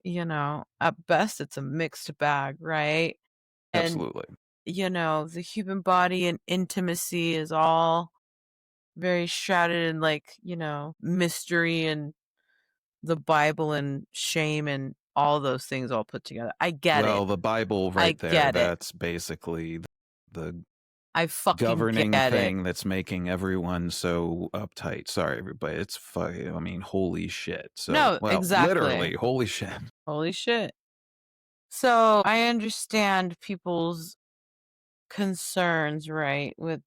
at best it's a mixed bag, right? Absolutely. And, the human body and intimacy is all very shrouded in like, mystery and the Bible and shame and all those things all put together. I get it. Well, the Bible right there, that's basically the governing thing that's making everyone so uptight. Sorry, everybody. It's I mean, holy shit. So, no, exactly. Literally, holy shit. Holy shit. So I understand people's concerns, right, with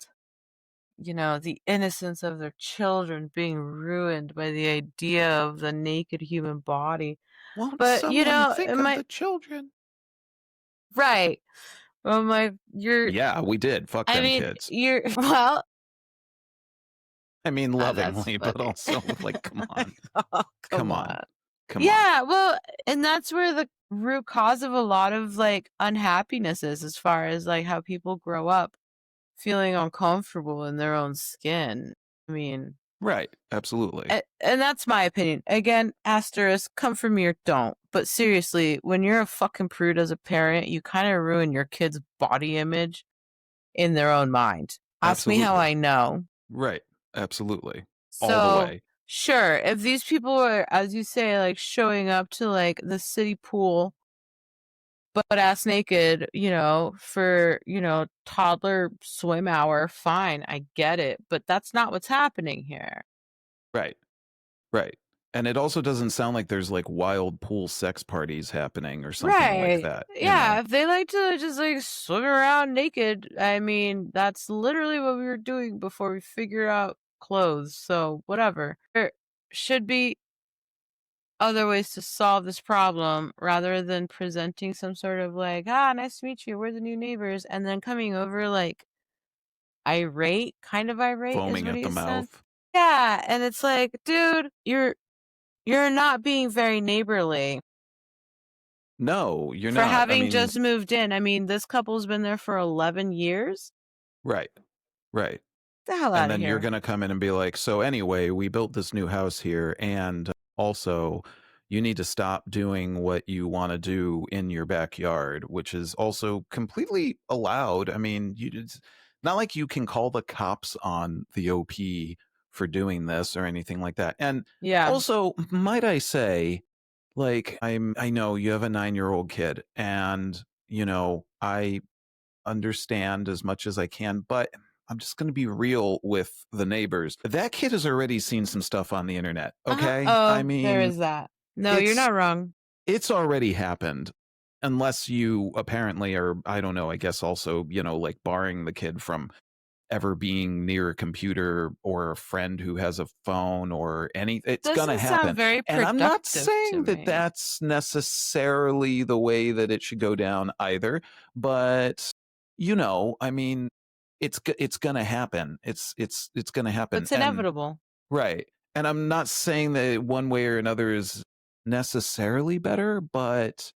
the innocence of their children being ruined by the idea of the naked human body. Won't but think of the children, right? Well, yeah, we did. Fuck them kids. Well. I mean, lovingly, but also like, come on, oh, come on. Yeah, well, and that's where the root cause of a lot of like unhappiness is, as far as like how people grow up feeling uncomfortable in their own skin. I mean, right, absolutely. And that's my opinion. Again, asterisk, come from me or don't. But seriously, when you're a fucking prude as a parent, you kind of ruin your kid's body image in their own mind. Ask me how I know. Right, absolutely. So, all the way. Sure, if these people are, as you say, like showing up to like the city pool butt ass naked, for, toddler swim hour, fine, I get it. But that's not what's happening here. Right. And it also doesn't sound like there's like wild pool sex parties happening or something like that. Yeah, if they like to just like swim around naked, I mean, that's literally what we were doing before we figured out clothes. So whatever. There should be other ways to solve this problem rather than presenting some sort of like, nice to meet you, we're the new neighbors, and then coming over like irate, foaming at the mouth. Yeah, and it's like, dude, you're not being very neighborly. No, you're not. For having just moved in. I mean, this couple's been there for 11 years. Right. The hell out of here. And then you're going to come in and be like, so anyway, we built this new house here, and also you need to stop doing what you want to do in your backyard, which is also completely allowed. I mean, it's not like you can call the cops on the OP for doing this or anything like that. And also, might I say, like, I know you have a 9-year-old kid, and I understand as much as I can, but I'm just going to be real with the neighbors. That kid has already seen some stuff on the internet. Okay. I mean, there is that. No, you're not wrong. It's already happened, unless you apparently are, I don't know, I guess also, like barring the kid from ever being near a computer or a friend who has a phone or anything. It's going to happen. Sound very and I'm not productive saying to that me. that's necessarily the way that it should go down either, but I mean, it's going to happen. It's going to happen. It's inevitable. Right. And I'm not saying that one way or another is necessarily better, but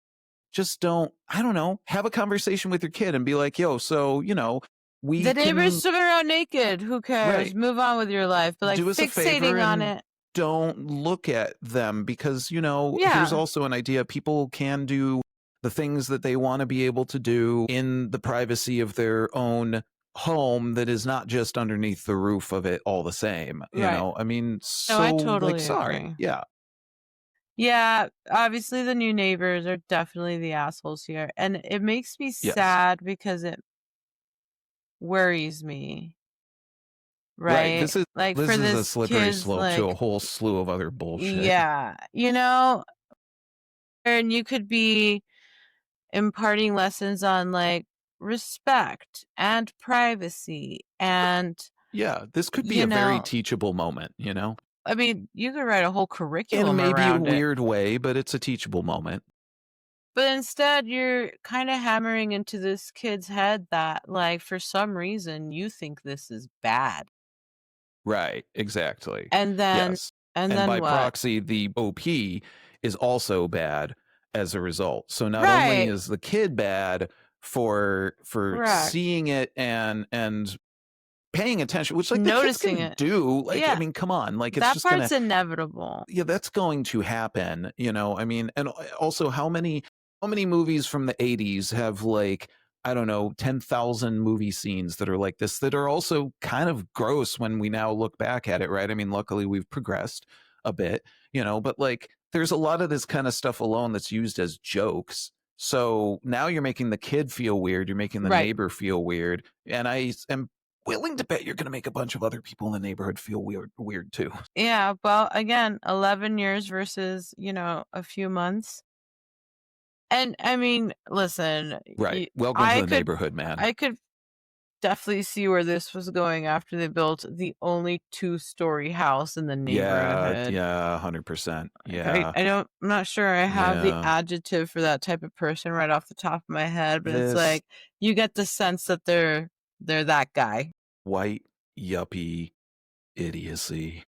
just I don't know, have a conversation with your kid and be like, yo, so, the neighbors swimming around naked. Who cares? Right. Move on with your life. But like do us a favor fixating on and it. don't look at them because, here's also an idea. People can do the things that they want to be able to do in the privacy of their own home that is not just underneath the roof of it all the same. Right. I mean, so I totally sorry. agree. Yeah. Yeah, obviously the new neighbors are definitely the assholes here. And it makes me sad because it worries me. Right? This is like this for is this a slippery kids, slope to a whole slew of other bullshit. Yeah. And you could be imparting lessons on like respect and privacy and this could be a very teachable moment, I mean, you could write a whole curriculum in maybe around a weird way, but it's a teachable moment. But instead, you're kind of hammering into this kid's head that, like, for some reason, you think this is bad. Right, exactly. And then, yes. and then by what? proxy, the OP is also bad as a result. So not only is the kid bad for seeing it and paying attention, which like noticing the kids can do. Like, I mean, come on, like it's that just part's inevitable. Yeah, that's going to happen. I mean, and also how many movies from the 80s have like, I don't know, 10,000 movie scenes that are like this that are also kind of gross when we now look back at it, right? I mean, luckily we've progressed a bit, but like there's a lot of this kind of stuff alone that's used as jokes. So now you're making the kid feel weird, you're making the neighbor feel weird, and I am willing to bet you're going to make a bunch of other people in the neighborhood feel weird too. Yeah, well, again, 11 years versus, a few months. And I mean, listen. Right. Welcome to the neighborhood, man. I could definitely see where this was going after they built the only 2-story house in the neighborhood. Yeah, 100%. Yeah. I'm not sure I have the adjective for that type of person right off the top of my head, but it's like you get the sense that they're that guy. White yuppie idiocy.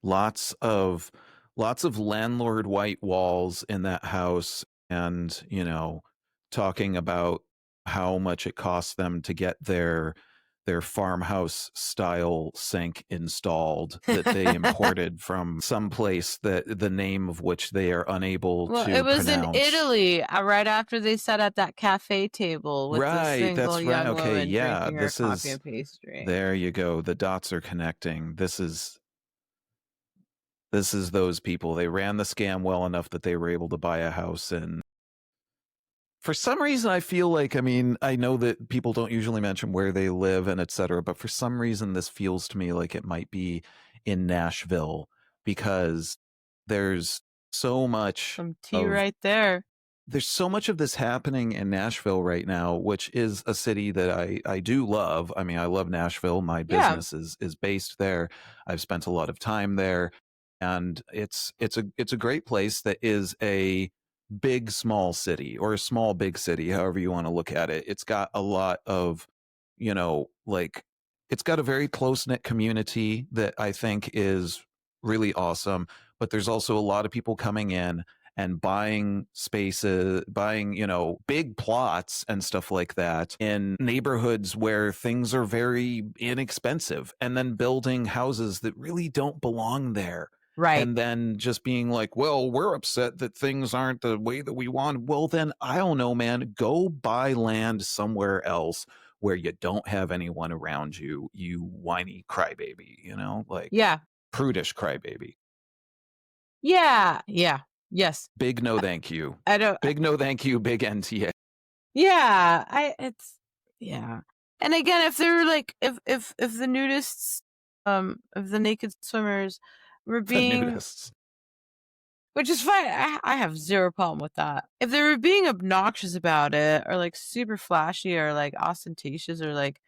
Lots of landlord white walls in that house, and talking about how much it costs them to get their farmhouse style sink installed that they imported from some place that the name of which they are unable to pronounce. It was in Italy right after they sat at that cafe table with the single young woman drinking her coffee and pastry. There you go. The dots are connecting. This is those people. They ran the scam well enough that they were able to buy a house. And for some reason, I feel like, I mean, I know that people don't usually mention where they live and etc., but for some reason, this feels to me like it might be in Nashville because there's so much. Some tea right there. There's so much of this happening in Nashville right now, which is a city that I do love. I mean, I love Nashville. My business is based there. I've spent a lot of time there. And it's a great place that is a big small city, or a small big city, however you want to look at it. It's got a lot of, like, it's got a very close-knit community that I think is really awesome, but there's also a lot of people coming in and buying spaces, buying, big plots and stuff like that in neighborhoods where things are very inexpensive, and then building houses that really don't belong there. Right. And then just being like, well, we're upset that things aren't the way that we want. Well, then I don't know, man, go buy land somewhere else where you don't have anyone around you, you whiny crybaby, like prudish crybaby. Yeah. Yeah. Yes. Big no thank you. Big no thank you, big NTA. Yeah. And again, if they were like, if the nudists, if the naked swimmers were being, which is fine. I have zero problem with that. If they were being obnoxious about it, or like super flashy, or like ostentatious, or like,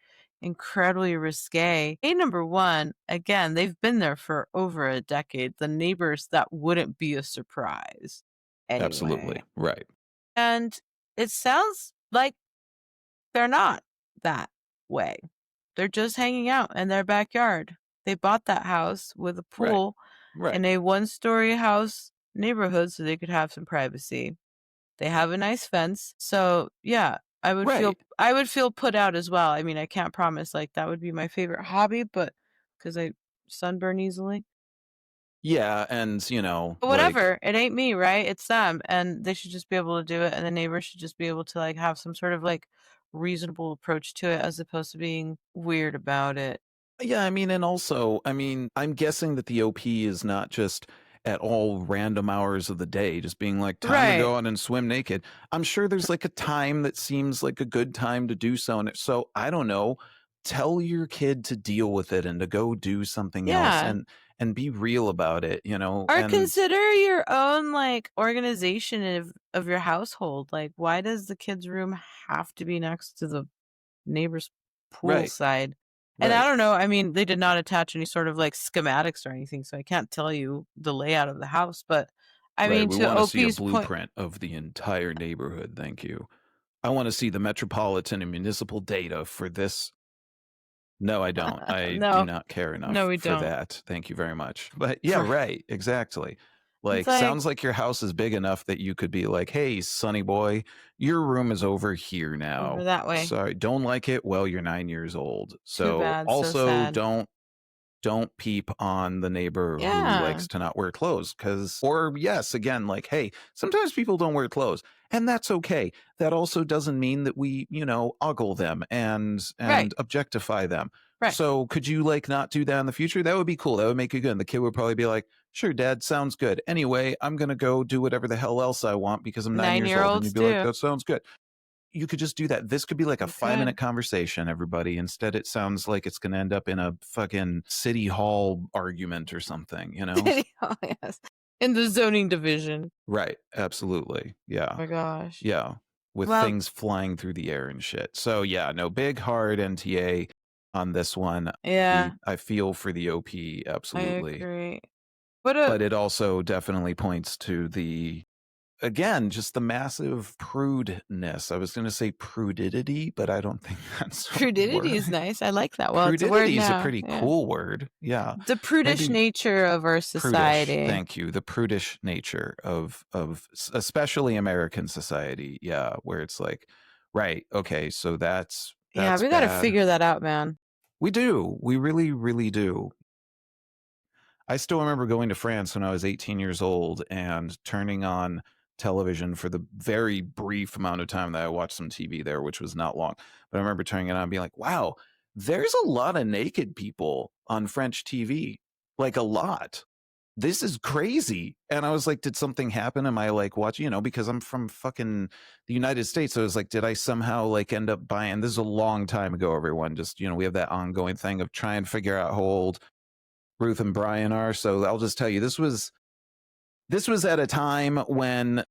incredibly risque. Number one, again, they've been there for over a decade. The neighbors, that wouldn't be a surprise. Anyway. Absolutely. Right. And it sounds like they're not that way. They're just hanging out in their backyard. They bought that house with a pool in a one-story house neighborhood so they could have some privacy. They have a nice fence. So, yeah, I would feel put out as well. I mean, I can't promise like that would be my favorite hobby, but because I sunburn easily. Yeah, and but whatever, it ain't me, right? It's them, and they should just be able to do it, and the neighbors should just be able to like have some sort of like reasonable approach to it as opposed to being weird about it. Yeah, I mean, and also, I mean, I'm guessing that the OP is not just at all random hours of the day, just being like, time to go out and swim naked. I'm sure there's like a time that seems like a good time to do so. And so, I don't know, tell your kid to deal with it and to go do something else and be real about it, Or consider your own like organization of your household. Like, why does the kid's room have to be next to the neighbor's pool side? And I don't know. I mean, they did not attach any sort of like schematics or anything, so I can't tell you the layout of the house. But I mean, we to want to see a OP's blueprint of the entire neighborhood. Thank you. I want to see the metropolitan and municipal data for this. No, I don't. I do not care enough for that. Thank you very much. But yeah, right. Exactly. Like, sounds like your house is big enough that you could be like, hey, sonny boy, your room is over here now. Over that way. Sorry, don't like it? Well, you're 9 years old. So bad, also so sad. don't peep on the neighbor who likes to not wear clothes. Or yes, again, like, hey, sometimes people don't wear clothes. And that's okay. That also doesn't mean that we, ogle them and objectify them. Right. So could you like not do that in the future? That would be cool. That would make it good. And the kid would probably be like, sure, Dad, sounds good. Anyway, I'm going to go do whatever the hell else I want because I'm 9 years old. And you'd be like, that sounds good. You could just do that. This could be like a 5-minute conversation, everybody. Instead, it sounds like it's going to end up in a fucking city hall argument or something, City hall, yes. In the zoning division. Right. Absolutely. Yeah. Oh my gosh. Yeah. With things flying through the air and shit. So yeah, no, big hard NTA on this one. Yeah. I feel for the OP. Absolutely. I agree. But it also definitely points to again, just the massive prudeness. I was going to say prudidity, but I don't think that's prudidity is nice. I like that. Well, prudidity is a pretty cool word. Yeah. The prudish nature of our society. Prudish, thank you. The prudish nature of especially American society. Yeah. Where it's like, right. Okay. So that's we got to figure that out, man. We do. We really, really do. I still remember going to France when I was 18 years old and turning on television for the very brief amount of time that I watched some TV there, which was not long. But I remember turning it on and being like, wow, there's a lot of naked people on French TV. Like a lot. This is crazy. And I was like, did something happen? Am I like watching, because I'm from fucking the United States. So I was like, did I somehow like end up buying? This is a long time ago, everyone. Just, we have that ongoing thing of trying to figure out how old Ruth and Brian are. So I'll just tell you, this was at a time when,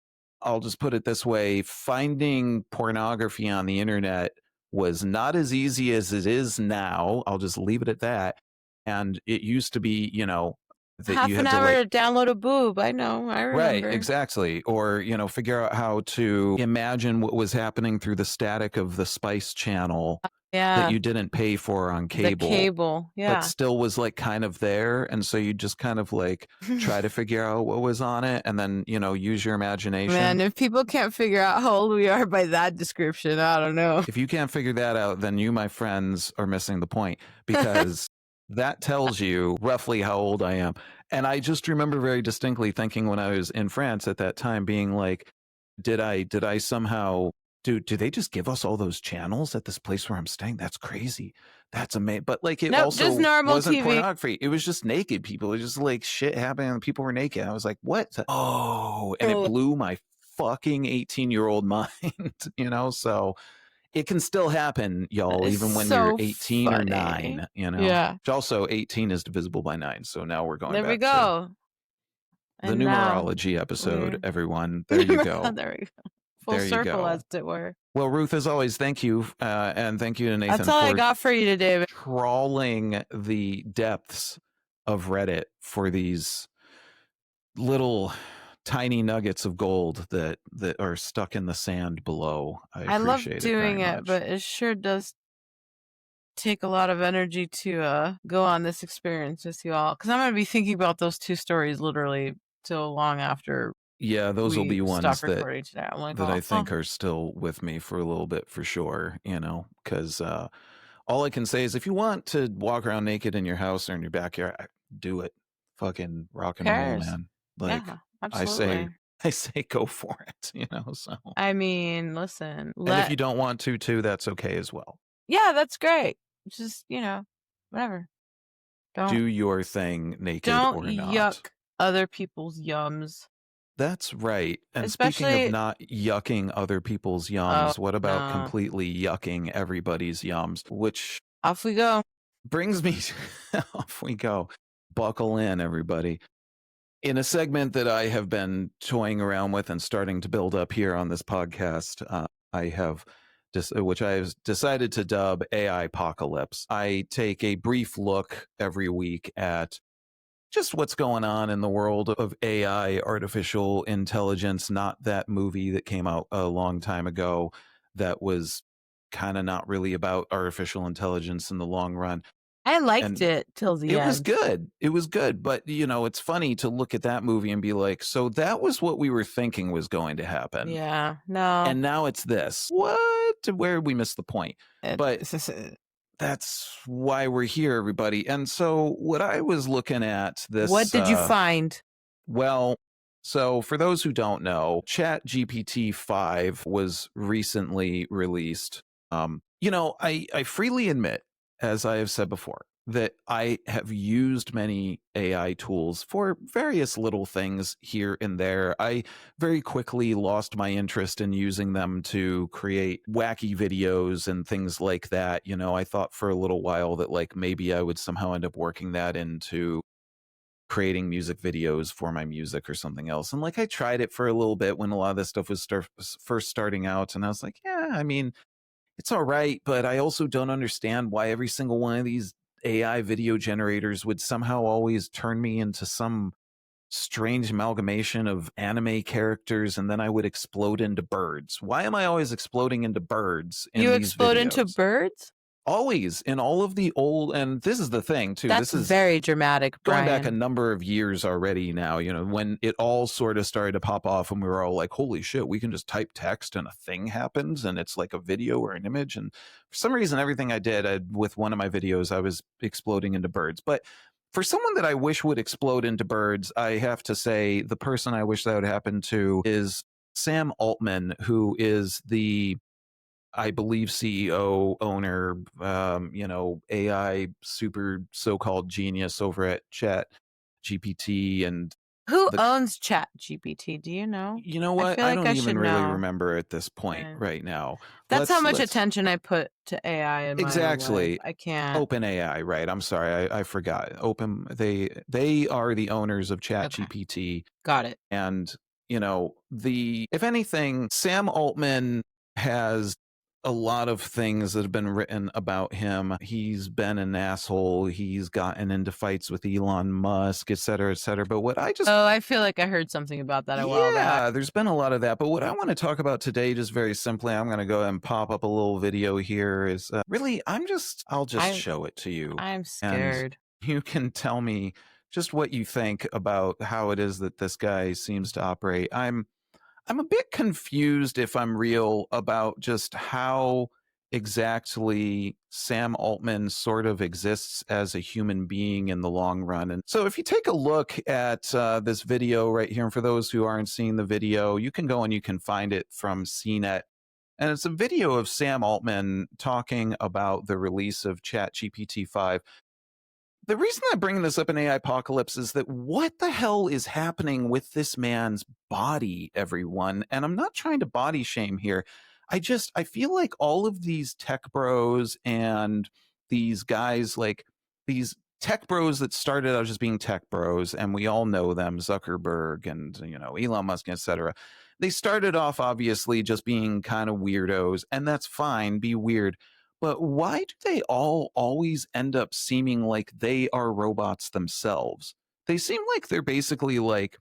I'll just put it this way, finding pornography on the internet was not as easy as it is now. I'll just leave it at that. And it used to be, that half you had an hour to download a boob. I know. I remember. Right, exactly. Or, figure out how to imagine what was happening through the static of the Spice Channel. That you didn't pay for on cable. The cable, yeah. But still was like kind of there. And so you just kind of like try to figure out what was on it and then, use your imagination. Man, if people can't figure out how old we are by that description, I don't know. If you can't figure that out, then you, my friends, are missing the point because that tells you roughly how old I am. And I just remember very distinctly thinking when I was in France at that time being like, did I somehow... Dude, do they just give us all those channels at this place where I'm staying? That's crazy. That's amazing. But like it also just normal wasn't TV. Pornography. It was just naked people. It was just like shit happening and people were naked. I was like, what? Oh, and it blew my fucking 18-year-old mind, So it can still happen, y'all, even when you're 18 or 9, Yeah. Which also 18 is divisible by 9. So now we're going there back we go. to the numerology episode, everyone. There you go. There we go. Full There you circle, go. as it were. Well, Ruth, as always, thank you. And thank you to Nathan That's all I got for you today. Trawling the depths of Reddit for these little tiny nuggets of gold that are stuck in the sand below. I love appreciate doing it very it, much. but it sure does take a lot of energy to go on this experience with you all, because I'm going to be thinking about those 2 stories literally till long after. Yeah, those will be ones stop recording today. I'm like, that I think are still with me for a little bit for sure, because all I can say is if you want to walk around naked in your house or in your backyard, do it. Fucking rock and roll, man. Like, yeah, absolutely. I say go for it, so. I mean, listen. And if you don't want to too, that's okay as well. Yeah, that's great. Just, whatever. Don't do your thing naked or not. Yuck other people's yums. That's right. And speaking of not yucking other people's yums, what about completely yucking everybody's yums? Which off we go. Brings me off we go. Buckle in, everybody. In a segment that I have been toying around with and starting to build up here on this podcast, which I have decided to dub AIpocalypse. I take a brief look every week at just what's going on in the world of AI, artificial intelligence, not that movie that came out a long time ago that was kind of not really about artificial intelligence in the long run. I liked it till the end. It was good. It was good. But, it's funny to look at that movie and be like, so that was what we were thinking was going to happen. Yeah, no. And now it's this. What? Where did we miss the point? But that's why we're here, everybody. And so what I was looking at this. What did you find? Well, so for those who don't know, ChatGPT 5 was recently released. I freely admit, as I have said before, that I have used many AI tools for various little things here and there. I very quickly lost my interest in using them to create wacky videos and things like that. I thought for a little while that maybe I would somehow end up working that into creating music videos for my music or something else. And I tried it for a little bit when a lot of this stuff was first starting out. And I was like, yeah, I mean, it's all right, but I also don't understand why every single one of these AI video generators would somehow always turn me into some strange amalgamation of anime characters, and then I would explode into birds. Why am I always exploding into birds in You these explode videos? Into birds? Always in all of the old, and this is the thing too. That's this is very dramatic, Brian. Going back a number of years already now, when it all sort of started to pop off and we were all like, holy shit, we can just type text and a thing happens and it's like a video or an image. And for some reason, everything I did with one of my videos, I was exploding into birds. But for someone that I wish would explode into birds, I have to say the person I wish that would happen to is Sam Altman, who is the, I believe, CEO, owner, AI super so-called genius over at ChatGPT. And who owns ChatGPT? Do you know? You know what? I don't even really remember at this point right now. That's how much attention I put to AI in my exactly. life. I can't. OpenAI, right? I'm sorry, I forgot. They are the owners of ChatGPT. Okay. Got it. And if anything, Sam Altman has a lot of things that have been written about him. He's been an asshole. He's gotten into fights with Elon Musk, et cetera, et cetera. But what I feel like I heard something about that a while back. Yeah, there's been a lot of that. But what I want to talk about today, just very simply, I'm going to go ahead and pop up a little video here. Is really, I'll just show it to you. I'm scared. And you can tell me just what you think about how it is that this guy seems to operate. I'm a bit confused, if I'm real, about just how exactly Sam Altman sort of exists as a human being in the long run. And so if you take a look at this video right here, and for those who aren't seeing the video, you can go and you can find it from CNET. And it's a video of Sam Altman talking about the release of ChatGPT 5. The reason I'm bringing this up in AIpocalypse is that what the hell is happening with this man's body, everyone? And I'm not trying to body shame here. I feel like all of these tech bros and these guys, like these tech bros that started out just being tech bros, and we all know them, Zuckerberg and, you know, Elon Musk, etc. They started off obviously just being kind of weirdos, and that's fine, be weird. But why do they all always end up seeming like they are robots themselves? They seem like they're basically like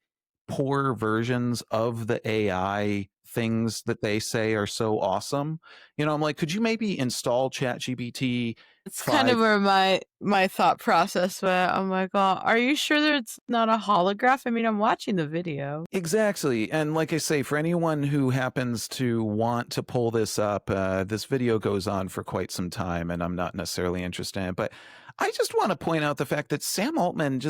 poor versions of the AI things that they say are so awesome. You know, I'm like, could you maybe install ChatGPT? It's kind of where my thought process went. I'm like, oh, are you sure that it's not a holograph? I mean, I'm watching the video. Exactly. And like I say, for anyone who happens to want to pull this up, this video goes on for quite some time, and I'm not necessarily interested in it. But I just want to point out the fact that Sam Altman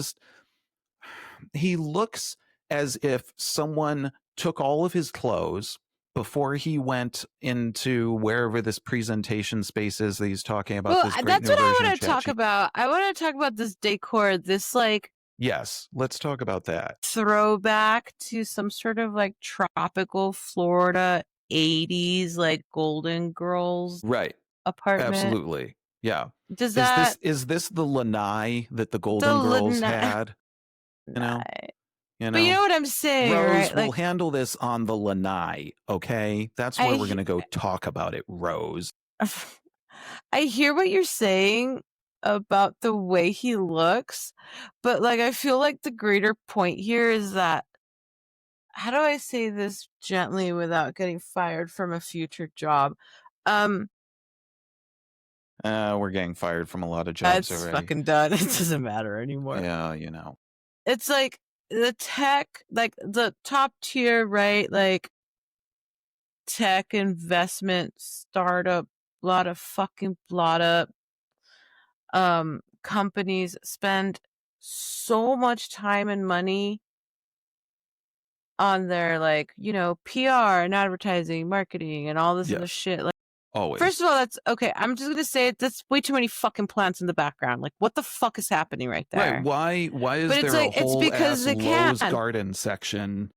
he looks as if someone took all of his clothes before he went into wherever this presentation space is that he's talking about. Well, this great that's new what I version want to talk about. I want to talk about this decor, this like, yes, let's talk about that. Throwback to some sort of like tropical Florida 80s, like Golden Girls right apartment. Absolutely. Yeah. Is this the lanai that the Golden Girls had? You know? But you know what I'm saying, Rose, right? we'll handle this on the lanai, okay? That's where we're going to go talk about it, Rose. I hear what you're saying about the way he looks, but like I feel like the greater point here is that, how do I say this gently without getting fired from a future job? We're getting fired from a lot of jobs already. It's fucking done. It doesn't matter anymore. Yeah, you know. It's like the tech, like the top tier, right? Like tech investment startup, lot of companies spend so much time and money on their, like, you know, PR and advertising, marketing, and all this other shit. Like, always. First of all, that's okay. I'm just gonna say it. That's way too many fucking plants in the background. Like, what the fuck is happening right there? Right? Why is there a whole ass Lowe's garden section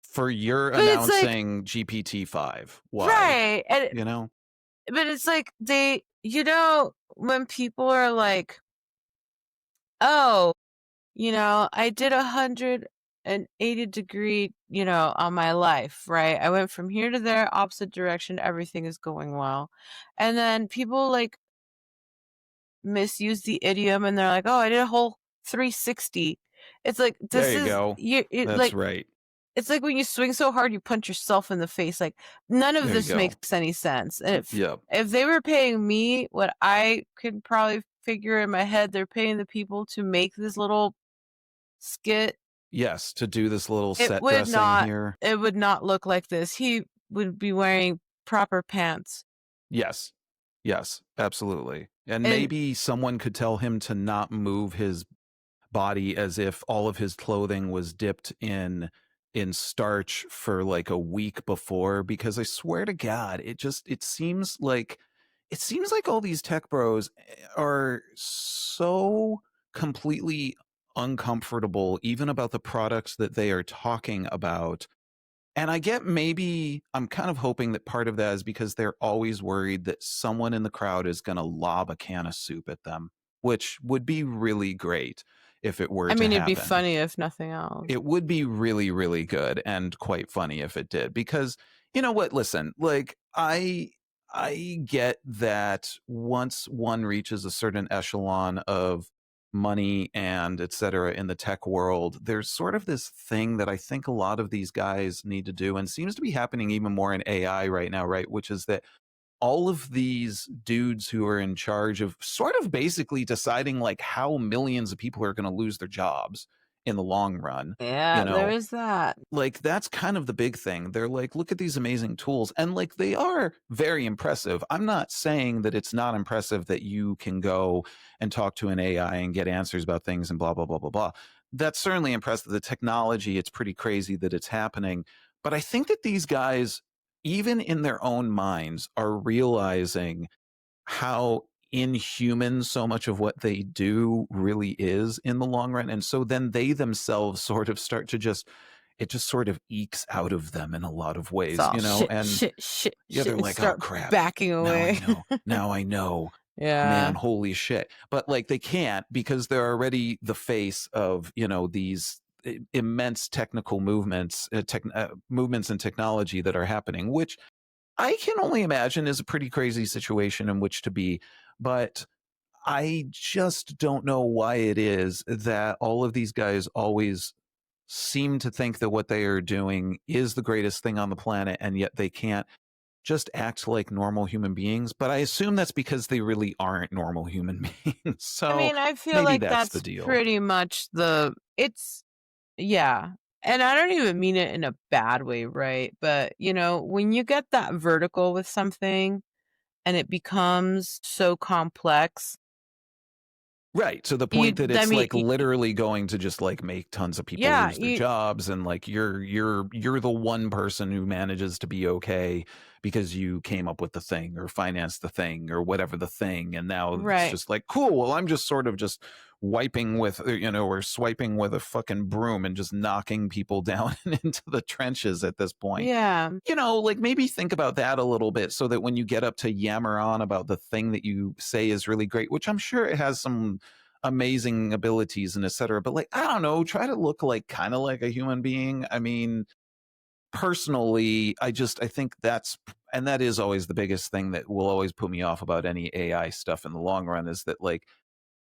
for your announcing GPT-5? Why? Right? And, you know. But it's like they, you know, when people are like, oh, you know, I did 180-degree, you know, on my life, right? I went from here to there, opposite direction, everything is going well. And then people like misuse the idiom and they're like, oh, I did a whole 360. It's like, there you go. That's like, right. It's like when you swing so hard, you punch yourself in the face. Like, none of this makes any sense. And if they were paying me what I could probably figure in my head, they're paying the people to make this little skit. Yes, to do this little set dressing here. It would not look like this. He would be wearing proper pants. Yes, absolutely. And maybe someone could tell him to not move his body as if all of his clothing was dipped in starch for like a week before, because I swear to God, it seems like all these tech bros are so completely uncomfortable even about the products that they are talking about. And I get, maybe I'm kind of hoping that part of that is because they're always worried that someone in the crowd is going to lob a can of soup at them, which would be really great if it were to happen. I mean, it'd be funny if nothing else. It would be really, really good and quite funny if it did, because you know what? Listen, like I get that once one reaches a certain echelon of money and etc. in the tech world, there's sort of this thing that I think a lot of these guys need to do, and seems to be happening even more in AI right now, right? Which is that all of these dudes who are in charge of sort of basically deciding like how millions of people are going to lose their jobs in the long run. Yeah, you know, there is that. Like, that's kind of the big thing. They're like, look at these amazing tools. And like, they are very impressive. I'm not saying that it's not impressive that you can go and talk to an AI and get answers about things and blah, blah, blah, blah, blah. That's certainly impressive. The technology, it's pretty crazy that it's happening. But I think that these guys, even in their own minds, are realizing how inhuman so much of what they do really is in the long run. And so then they themselves sort of start to it just sort of ekes out of them in a lot of ways, you know, shit, they're like, oh crap, backing away. Now I know man, holy shit. But like they can't, because they're already the face of, these immense technical movements, movements in technology that are happening, which I can only imagine is a pretty crazy situation in which to be. But I just don't know why it is that all of these guys always seem to think that what they are doing is the greatest thing on the planet, and yet they can't just act like normal human beings. But I assume that's because they really aren't normal human beings. So I mean, I feel maybe like that's the that's deal. pretty much yeah. And I don't even mean it in a bad way, right? But, when you get that vertical with something and it becomes so complex. Right, to the point that it's like literally going to just like make tons of people lose their jobs, and like you're the one person who manages to be okay because you came up with the thing or financed the thing or whatever the thing, and now it's just like, cool, well, I'm just sort of just wiping with, or swiping with a fucking broom and just knocking people down into the trenches at this point. Yeah. Like maybe think about that a little bit, so that when you get up to yammer on about the thing that you say is really great, which I'm sure it has some amazing abilities and etc., but like, I don't know, try to look like kind of like a human being. I mean, personally, I think that is always the biggest thing that will always put me off about any AI stuff in the long run, is that, like,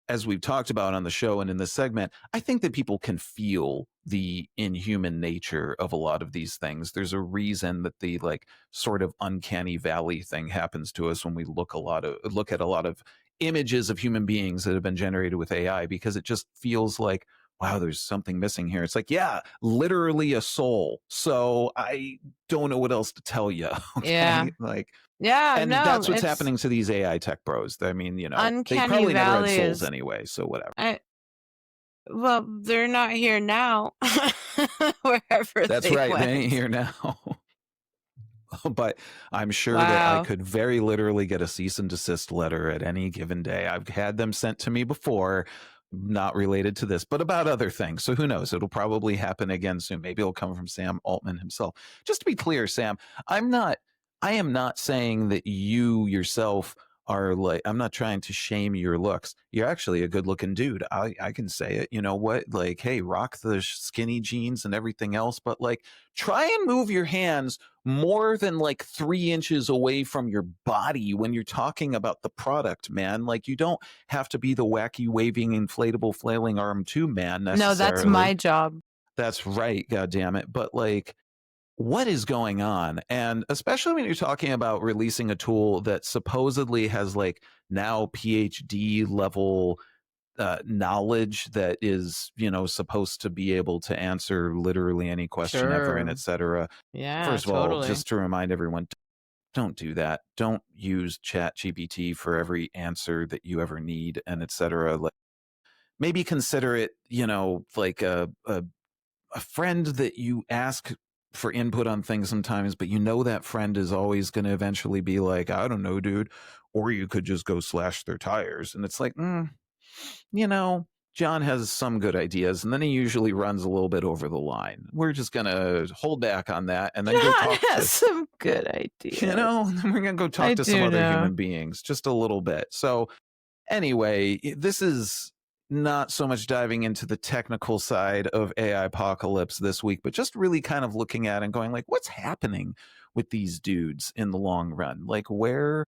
as we've talked about on the show and in this segment, I think that people can feel the inhuman nature of a lot of these things. There's a reason that the like sort of uncanny valley thing happens to us when we look at a lot of images of human beings that have been generated with AI, because it just feels like, wow, there's something missing here. It's like, yeah, literally a soul. So I don't know what else to tell you. Okay. Yeah. Like, yeah, and that's what's happening to these AI tech bros. I mean, they probably never had souls anyway, so whatever. Well, they're not here now. Wherever that's they right, went. They ain't here now. But I'm sure that I could very literally get a cease and desist letter at any given day. I've had them sent to me before, not related to this, but about other things. So who knows? It'll probably happen again soon. Maybe it'll come from Sam Altman himself. Just to be clear, Sam, I am not saying that you yourself are like, I'm not trying to shame your looks. You're actually a good looking dude. I can say it. You know what? Like, hey, rock the skinny jeans and everything else, but like, try and move your hands more than like 3 inches away from your body when you're talking about the product, man. Like, you don't have to be the wacky waving inflatable flailing arm too, man, necessarily. No, that's my job. That's right, god damn it. But like, what is going on? And especially when you're talking about releasing a tool that supposedly has like now PhD level knowledge that is, supposed to be able to answer literally any question ever, and etc. Yeah, first of all, just to remind everyone, don't do that. Don't use ChatGPT for every answer that you ever need, and etc. Like, maybe consider it, like a friend that you ask for input on things sometimes, but that friend is always going to eventually be like, I don't know, dude, or you could just go slash their tires. And it's like, John has some good ideas, and then he usually runs a little bit over the line. We're just going to hold back on that and then John go talk has some good ideas. And then we're going to go talk to some other human beings, just a little bit. So anyway, this is not so much diving into the technical side of AIpocalypse this week, but just really kind of looking at and going like, what's happening with these dudes in the long run? Like, what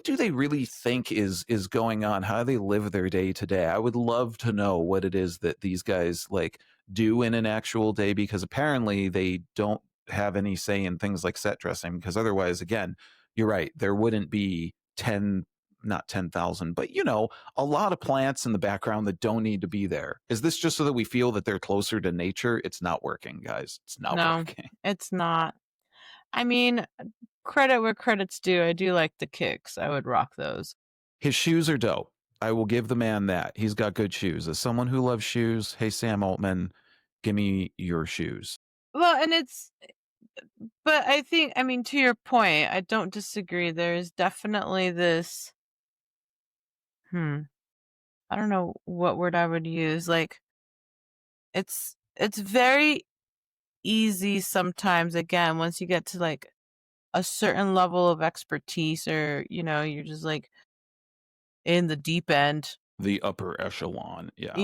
do they really think is going on? How do they live their day to day? I would love to know what it is that these guys like do in an actual day, because apparently they don't have any say in things like set dressing, because otherwise, again, you're right, there wouldn't be not 10,000, but a lot of plants in the background that don't need to be there. Is this just so that we feel that they're closer to nature? It's not working, guys. It's not working. It's not. I mean, credit where credit's due. I do like the kicks. I would rock those. His shoes are dope. I will give the man that. He's got good shoes. As someone who loves shoes, hey, Sam Altman, give me your shoes. Well, but I think, to your point, I don't disagree. There's definitely this, I don't know what word I would use. Like, it's very easy sometimes, again, once you get to like a certain level of expertise, or you're just like in the deep end, the upper echelon. Yeah.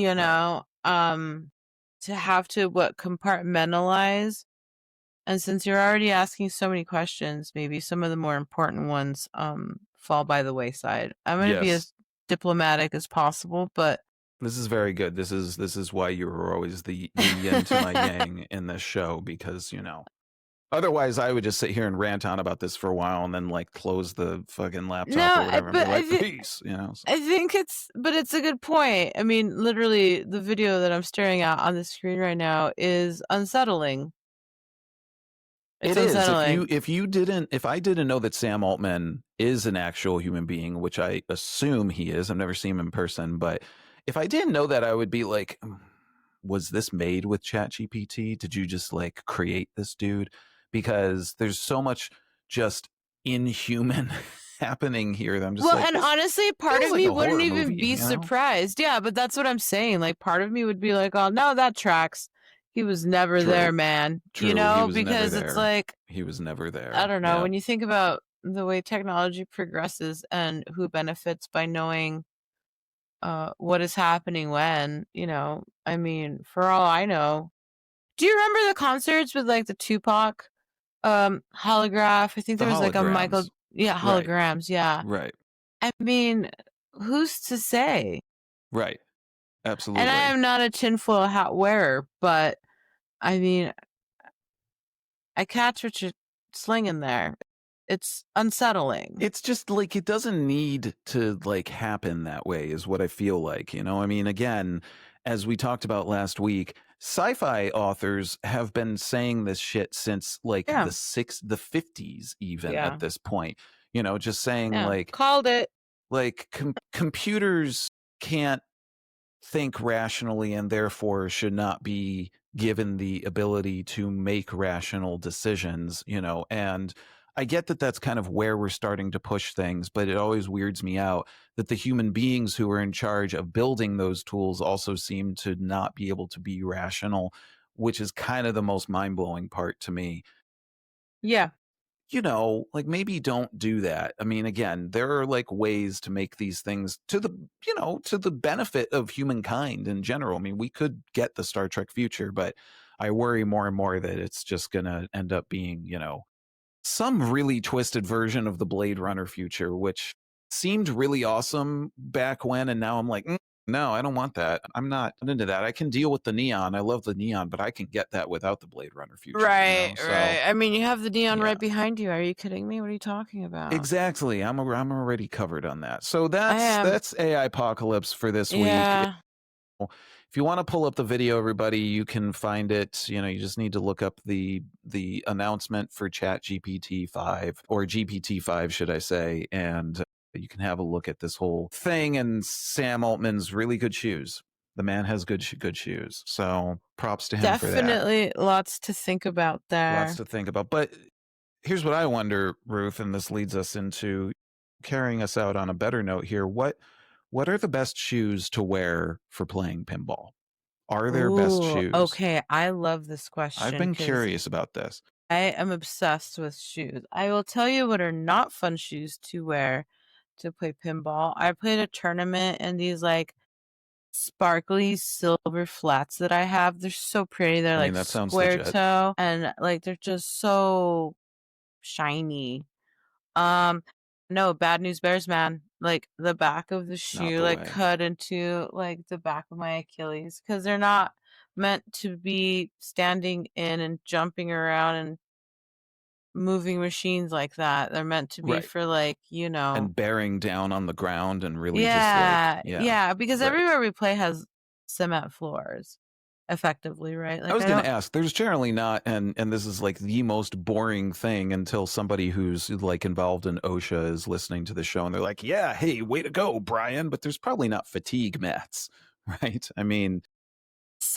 to have to compartmentalize. And since you're already asking so many questions, maybe some of the more important ones fall by the wayside. I'm going to be as diplomatic as possible, but this is very good. This is why you were always the yin to my yang in this show, because otherwise I would just sit here and rant on about this for a while and then like close the fucking laptop or whatever and be like, peace, So. I think it's a good point. I mean, literally the video that I'm staring at on the screen right now is unsettling. It is. If I didn't know that Sam Altman is an actual human being, which I assume he is, I've never seen him in person, but if I didn't know that, I would be like, was this made with ChatGPT? Did you just like create this dude? Because there's so much just inhuman happening here that I'm just and honestly, part of me wouldn't even be surprised. Yeah, but that's what I'm saying. Like, part of me would be like, oh no, that tracks. He was never there, man. True. Because it's like he was never there. I don't know. When you think about the way technology progresses and who benefits by knowing what is happening when, I mean, for all I know. Do you remember the concerts with like the Tupac holograph? I think there was like a Michael holograms, yeah. Right. I mean, who's to say? Right. Absolutely. And I am not a tinfoil hat wearer, but I mean, I catch what you're slinging there. It's unsettling. It's just like it doesn't need to like happen that way is what I feel like, I mean, again, as we talked about last week, sci-fi authors have been saying this shit since like the 50s even at this point, just saying like called it. Like computers can't think rationally and therefore should not be given the ability to make rational decisions, and I get that that's kind of where we're starting to push things, but it always weirds me out that the human beings who are in charge of building those tools also seem to not be able to be rational, which is kind of the most mind-blowing part to me. Yeah. Like maybe don't do that. I mean, again, there are like ways to make these things to the, to the benefit of humankind in general. I mean, we could get the Star Trek future, but I worry more and more that it's just going to end up being, some really twisted version of the Blade Runner future, which seemed really awesome back when. And now I'm like, no, I don't want that. I'm not into that. I can deal with the neon. I love the neon, but I can get that without the Blade Runner future. Right, right. I mean, you have the neon right behind you. Are you kidding me? What are you talking about? Exactly. I'm already covered on that. So that's AIpocalypse for this week. If you want to pull up the video, everybody, you can find it. You just need to look up the announcement for ChatGPT-5 or GPT-5, should I say, and you can have a look at this whole thing. And Sam Altman's really good shoes. The man has good shoes. So props to him for that. Definitely lots to think about there. Lots to think about. But here's what I wonder, Ruth, and this leads us into carrying us out on a better note here. What are the best shoes to wear for playing pinball? Are there best shoes? Okay, I love this question. I've been curious about this. I am obsessed with shoes. I will tell you what are not fun shoes to wear to play pinball. I played a tournament and these like sparkly silver flats that I have. They're so pretty. They're like square toe and like they're just so shiny. No, bad news bears, man. Like the back of the shoe like cut into like the back of my Achilles because they're not meant to be standing in and jumping around and moving machines like that. They're meant to be for like, and bearing down on the ground and really because everywhere we play has cement floors. Effectively, right? Like, I was going to ask, there's generally not, and this is like the most boring thing until somebody who's like involved in OSHA is listening to the show and they're like, yeah, hey, way to go, Brian, but there's probably not fatigue mats, right? I mean,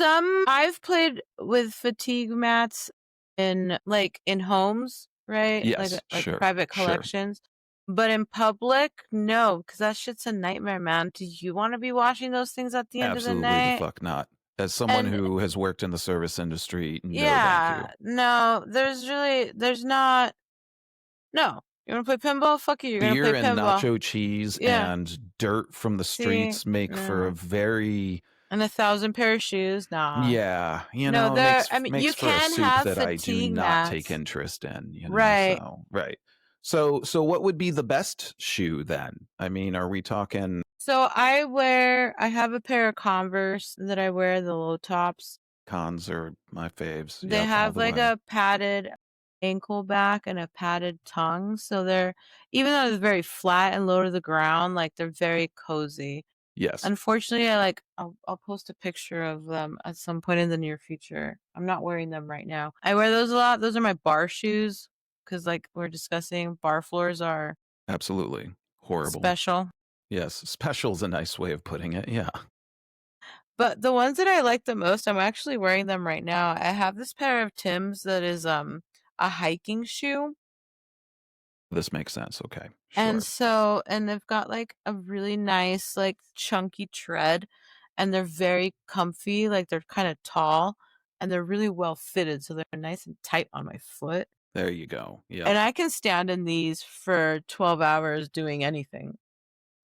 I've played with fatigue mats in homes, right? Yes, like private collections. But in public, no, because that shit's a nightmare, man. Do you want to be washing those things at the end of the night? Absolutely the fuck not. As someone who has worked in the service industry, no, thank you. No, there's not. No. You want to play pinball? Fuck you. You're going to Beer play and pinball. nacho cheese and dirt from the streets make for a very... And 1,000 pair of shoes? Nah. Yeah, No, it makes you for a can soup have that I do fatigue not take mats. interest in, Right. so, right. So what would be the best shoe then? I mean, are we talking... So I have a pair of Converse that I wear, the low tops. Cons are my faves. They have like a padded ankle back and a padded tongue. So they're, even though they're very flat and low to the ground, like they're very cozy. Yes. Unfortunately, I'll post a picture of them at some point in the near future. I'm not wearing them right now. I wear those a lot. Those are my bar shoes because, like we're discussing, bar floors are absolutely horrible. Special. Yes, special is a nice way of putting it. Yeah. But the ones that I like the most, I'm actually wearing them right now. I have this pair of Timbs that is a hiking shoe. This makes sense. Okay. Sure. And they've got like a really nice, like chunky tread, and they're very comfy. Like they're kind of tall and they're really well fitted. So they're nice and tight on my foot. There you go. Yeah. And I can stand in these for 12 hours doing anything.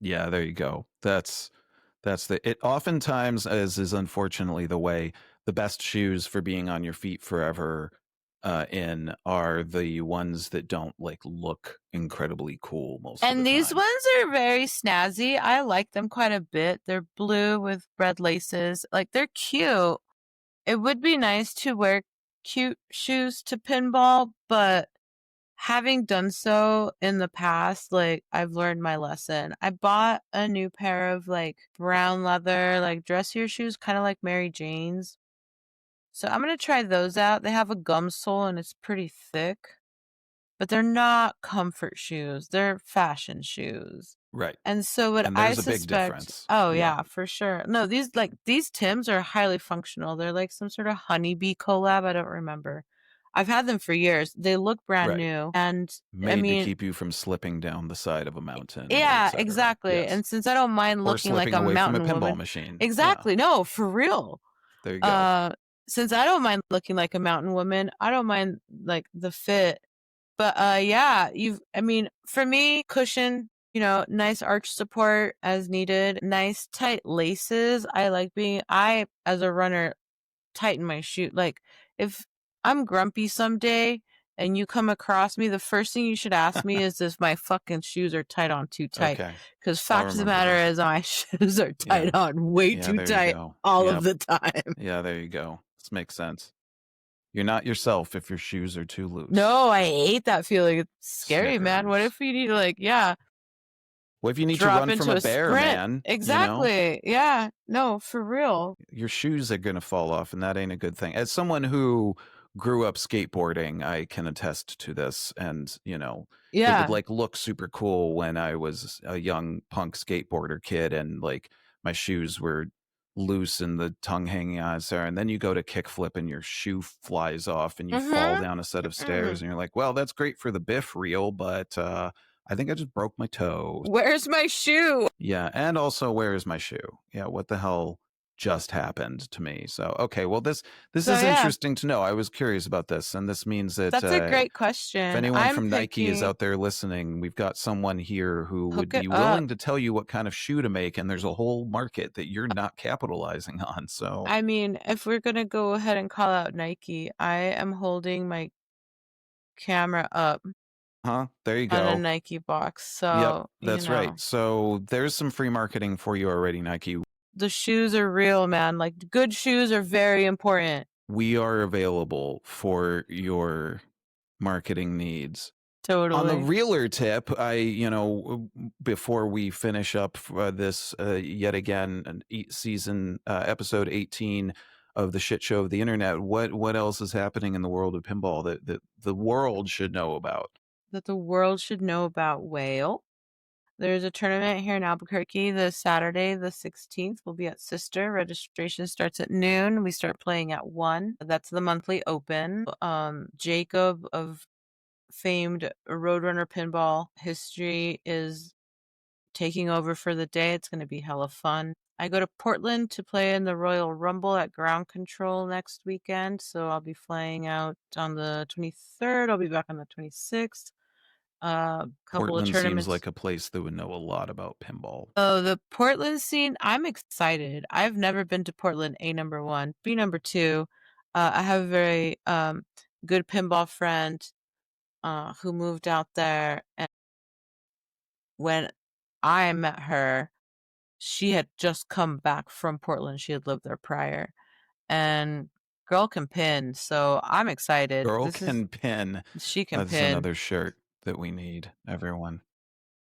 Yeah, there you go. It oftentimes, as is unfortunately the way, the best shoes for being on your feet forever are the ones that don't like look incredibly cool most of the time. And these ones are very snazzy. I like them quite a bit. They're blue with red laces. Like they're cute. It would be nice to wear cute shoes to pinball, but having done so in the past, like I've learned my lesson. I bought a new pair of like brown leather, like dressier shoes, kind of like Mary Jane's. So I'm going to try those out. They have a gum sole and it's pretty thick, but they're not comfort shoes. They're fashion shoes. Right. And so what and I there's a big suspect, difference. oh yeah, for sure. No, these Timbs are highly functional. They're like some sort of honeybee collab. I don't remember. I've had them for years. They look brand new, and made to keep you from slipping down the side of a mountain. Yeah, exactly. Yes. And since I don't mind looking like a mountain from a pinball woman, machine. Exactly. Yeah. No, for real. There you go. Since I don't mind looking like a mountain woman, I don't mind like the fit. But yeah, for me, cushion, nice arch support as needed, nice tight laces. I as a runner tighten my shoe. Like if I'm grumpy someday and you come across me, the first thing you should ask me is if my fucking shoes are tied on too tight. Because fact of the matter is my shoes are tied on way too tight all of the time. Yeah, there you go. This makes sense. You're not yourself if your shoes are too loose. No, I hate that feeling. It's scary, man. What if we need to what if you need to run from a bear, sprint? Man? Exactly. Yeah. No, for real. Your shoes are going to fall off, and that ain't a good thing. As someone who grew up skateboarding, I can attest to this. And, it would look super cool when I was a young punk skateboarder kid and my shoes were loose and the tongue hanging on there. And then you go to kickflip and your shoe flies off and you fall down a set of stairs and you're like, well, that's great for the biff reel, but I think I just broke my toe. Where's my shoe? Yeah. And also, where is my shoe? Yeah. What the hell just happened to me? So, okay. Well, this is interesting to know. I was curious about this. And this means that that's a great question. If anyone from Nike is out there listening, we've got someone here who would be willing to tell you what kind of shoe to make. And there's a whole market that you're not capitalizing on. So, if we're going to go ahead and call out Nike, I am holding my camera up. There you go. On a Nike box. So that's right. So there's some free marketing for you already, Nike. The shoes are real, man. Like good shoes are very important. We are available for your marketing needs. Totally. On the realer tip, before we finish up this yet again season episode 18 of the shit show of the internet, what else is happening in the world of pinball that the world should know about? That the world should know about Whale. There's a tournament here in Albuquerque this Saturday, the 16th. We'll be at Sister. Registration starts at noon. We start playing at 1. That's the monthly open. Jacob of famed Roadrunner pinball history is taking over for the day. It's going to be hella fun. I go to Portland to play in the Royal Rumble at Ground Control next weekend. So I'll be flying out on the 23rd. I'll be back on the 26th. couple Portland of tournaments. Seems like a place that would know a lot about pinball. Oh, the Portland scene, I'm excited. I've never been to Portland, A, number one. B, number two, I have a very good pinball friend who moved out there, and when I met her, she had just come back from Portland. She had lived there prior, and girl can pin, so I'm excited. Girl can pin. She can That's pin. another shirt that we need, everyone.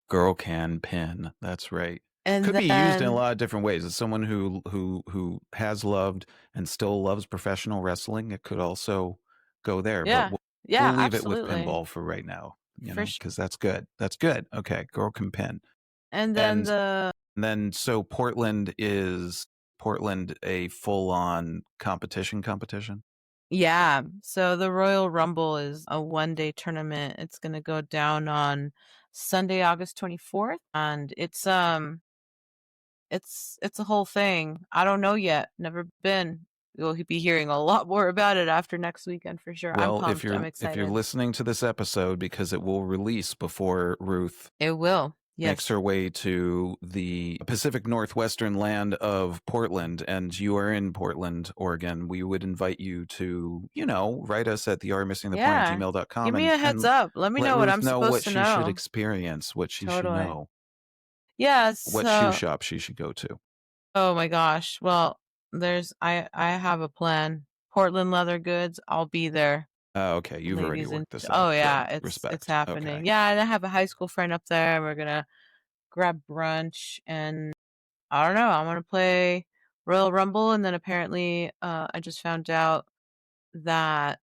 Girl can pin. That's right. And could be used in a lot of different ways. As someone who has loved and still loves professional wrestling, it could also go there. Yeah. But yeah, we'll leave absolutely. it with pinball for right now, you know, sure. because that's good. That's good. Okay, girl can pin. And then so Portland is a full-on competition? Yeah. So the Royal Rumble is a one-day tournament. It's going to go down on Sunday, August 24th, and it's a whole thing. I don't know yet. Never been. You'll be hearing a lot more about it after next weekend for sure. Well, I'm pumped. I'm excited. if you're listening to this episode, because it will release before Ruth makes her way to the Pacific Northwestern land of Portland, and you are in Portland, Oregon, we would invite you to, write us at thearmissingthepoint@gmail.com. Give me a heads up. Let me know what I'm supposed to know. What she should experience, what she should know. Yes. What shoe shop she should go to. Oh my gosh. Well, I have a plan. Portland Leather Goods. I'll be there. Oh, okay. You've already worked this out. Oh yeah, Good. it's happening. Okay. Yeah, and I have a high school friend up there. We're gonna grab brunch, and I don't know. I'm gonna play Royal Rumble, and then apparently, I just found out that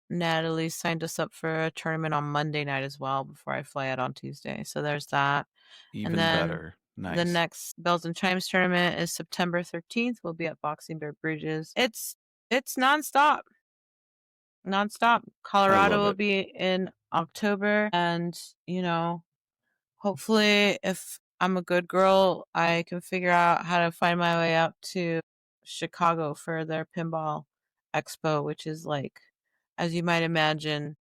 Natalie signed us up for a tournament on Monday night as well before I fly out on Tuesday. So there's that. Even better. Nice. The next Bells and Chimes tournament is September 13th. We'll be at Boxing Bear Bridges. It's nonstop. Colorado will be in October, and hopefully, if I'm a good girl, I can figure out how to find my way out to Chicago for their pinball expo, which is like, as you might imagine,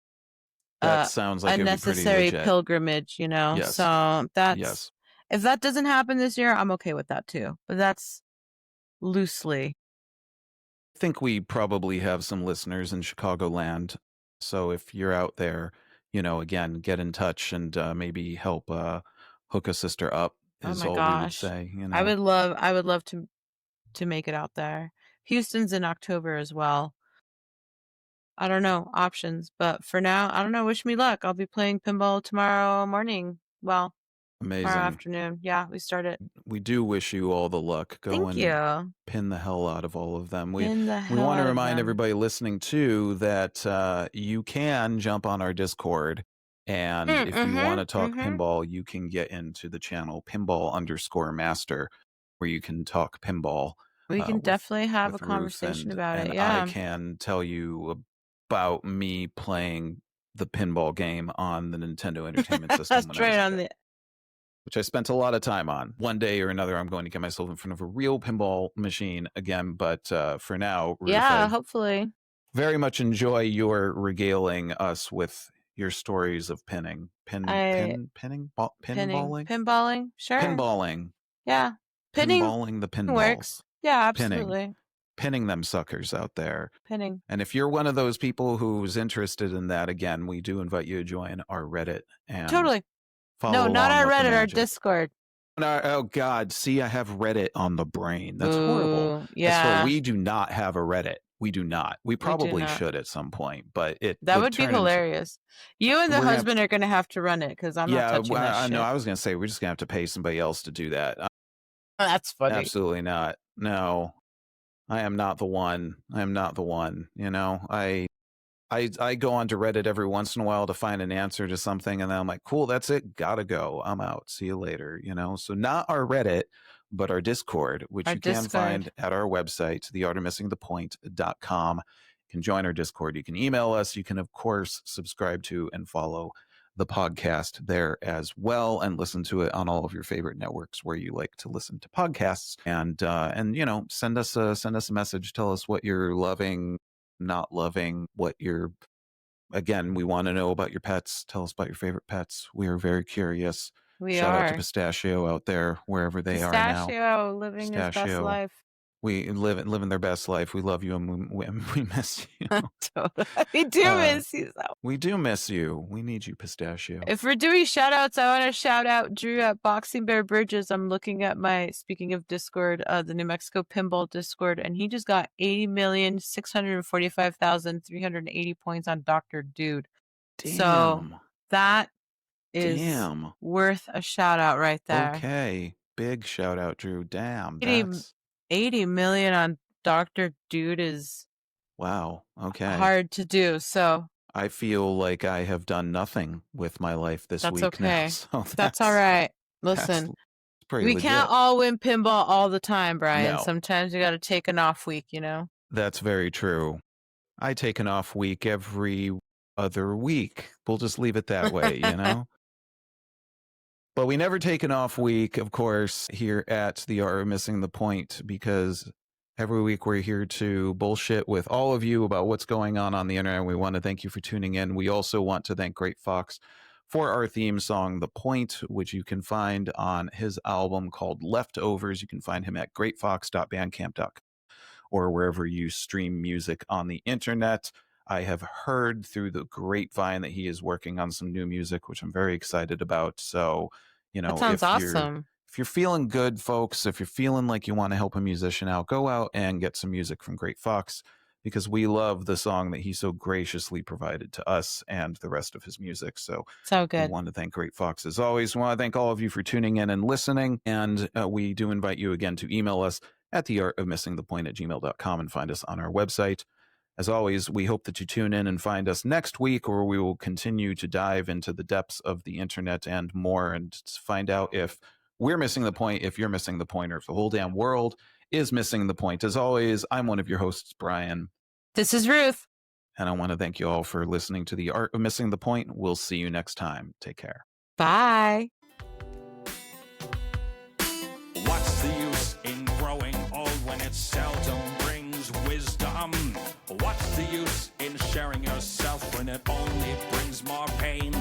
that sounds like a necessary pilgrimage, Yes. So that's if that doesn't happen this year, I'm okay with that too. But that's loosely. I think we probably have some listeners in Chicagoland. So if you're out there, again, get in touch and maybe help hook a sister up is all we would say. I would love to make it out there. Houston's in October as well. I don't know options, but for now, I don't know. Wish me luck. I'll be playing pinball tomorrow morning. Well, amazing. Tomorrow afternoon. Yeah, we started. We do wish you all the luck. Go and pin the hell out of all of them. We want to remind everybody listening too that you can jump on our Discord, and if you want to talk pinball, you can get into the channel pinball_master, where you can talk pinball. We can definitely have a conversation about it. Yeah, I can tell you about me playing the pinball game on the Nintendo Entertainment System. That's right, which I spent a lot of time on. One day or another, I'm going to get myself in front of a real pinball machine again. But for now, Ruth, hopefully. Very much enjoy your regaling us with your stories of pinning. Pinballing? Sure. Pinballing. Yeah. Pinballing the pinballs. Works. Yeah, absolutely. Pinning them suckers out there. Pinning. And if you're one of those people who's interested in that, again, we do invite you to join our Reddit. And totally. No, not our Reddit, our Discord. Oh God! See, I have Reddit on the brain. That's horrible. Yeah, we do not have a Reddit. We do not. We probably should at some point, but that would be hilarious. You and the husband are going to have to run it because I'm not touching that shit. No, I was going to say we're just going to have to pay somebody else to do that. That's funny. Absolutely not. No, I am not the one. I am not the one. I go onto Reddit every once in a while to find an answer to something, and then I'm like, cool, that's it. Gotta go. I'm out. See you later. So not our Reddit, but our Discord, which you can find at our website, theartofmissingthepoint.com. You can join our Discord. You can email us. You can, of course, subscribe to and follow the podcast there as well, and listen to it on all of your favorite networks where you like to listen to podcasts. And send us a message. Tell us what you're loving, not loving, what you're again, we want to know about your pets. Tell us about your favorite pets. We are very curious. Shout out to Pistachio out there, wherever they are now. Pistachio living his best life. We living their best life. We love you and we miss you. We do miss you, though. We do miss you. We need you, Pistachio. If we're doing shout outs, I want to shout out Drew at Boxing Bear Bridges. I'm looking at speaking of Discord, the New Mexico Pinball Discord, and he just got 80,645,380 points on Dr. Dude. Damn. So that is worth a shout out right there. Okay. Big shout out, Drew. Damn. 80 million on Dr. Dude is hard to do. So I feel like I have done nothing with my life this week. Okay. Now, so that's all right. Listen, we can't all win pinball all the time, Brian. No. Sometimes you got to take an off week, you know? That's very true. I take an off week every other week. We'll just leave it that way, you know? But we never take an off week, of course, here at the Art of Missing the Point, because every week we're here to bullshit with all of you about what's going on the internet. We want to thank you for tuning in. We also want to thank Great Fox for our theme song, The Point, which you can find on his album called Leftovers. You can find him at greatfox.bandcamp.com or wherever you stream music on the internet. I have heard through the grapevine that he is working on some new music, which I'm very excited about. So, you know, that sounds awesome. If you're feeling good, folks, if you're feeling like you want to help a musician out, go out and get some music from Great Fox, because we love the song that he so graciously provided to us and the rest of his music. So good. We want to thank Great Fox as always. We want to thank all of you for tuning in and listening. And we do invite you again to email us at theartofmissingthepoint@gmail.com and find us on our website. As always, we hope that you tune in and find us next week, where we will continue to dive into the depths of the internet and more, and find out if we're missing the point, if you're missing the point, or if the whole damn world is missing the point. As always, I'm one of your hosts, Brian. This is Ruth. And I want to thank you all for listening to The Art of Missing the Point. We'll see you next time. Take care. Bye. What's the use in growing old when it seldom brings wisdom? What's the use in sharing yourself when it only brings more pain?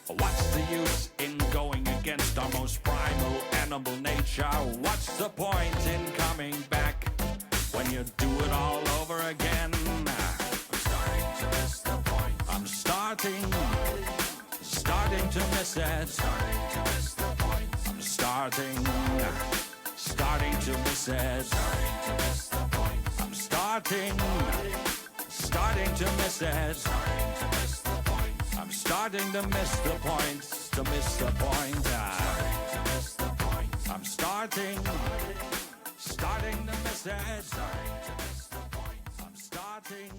What's the use in going against our most primal animal nature? What's the point in coming back when you do it all over again? I'm starting to miss the point. I'm starting to miss it. Starting to miss the point. I'm starting to miss it. Starting to miss the point. I'm starting to miss it. Starting to miss the point. I'm starting to miss the point. To miss the point. Starting to miss the point. I'm starting to miss it. Starting to miss the point. I'm starting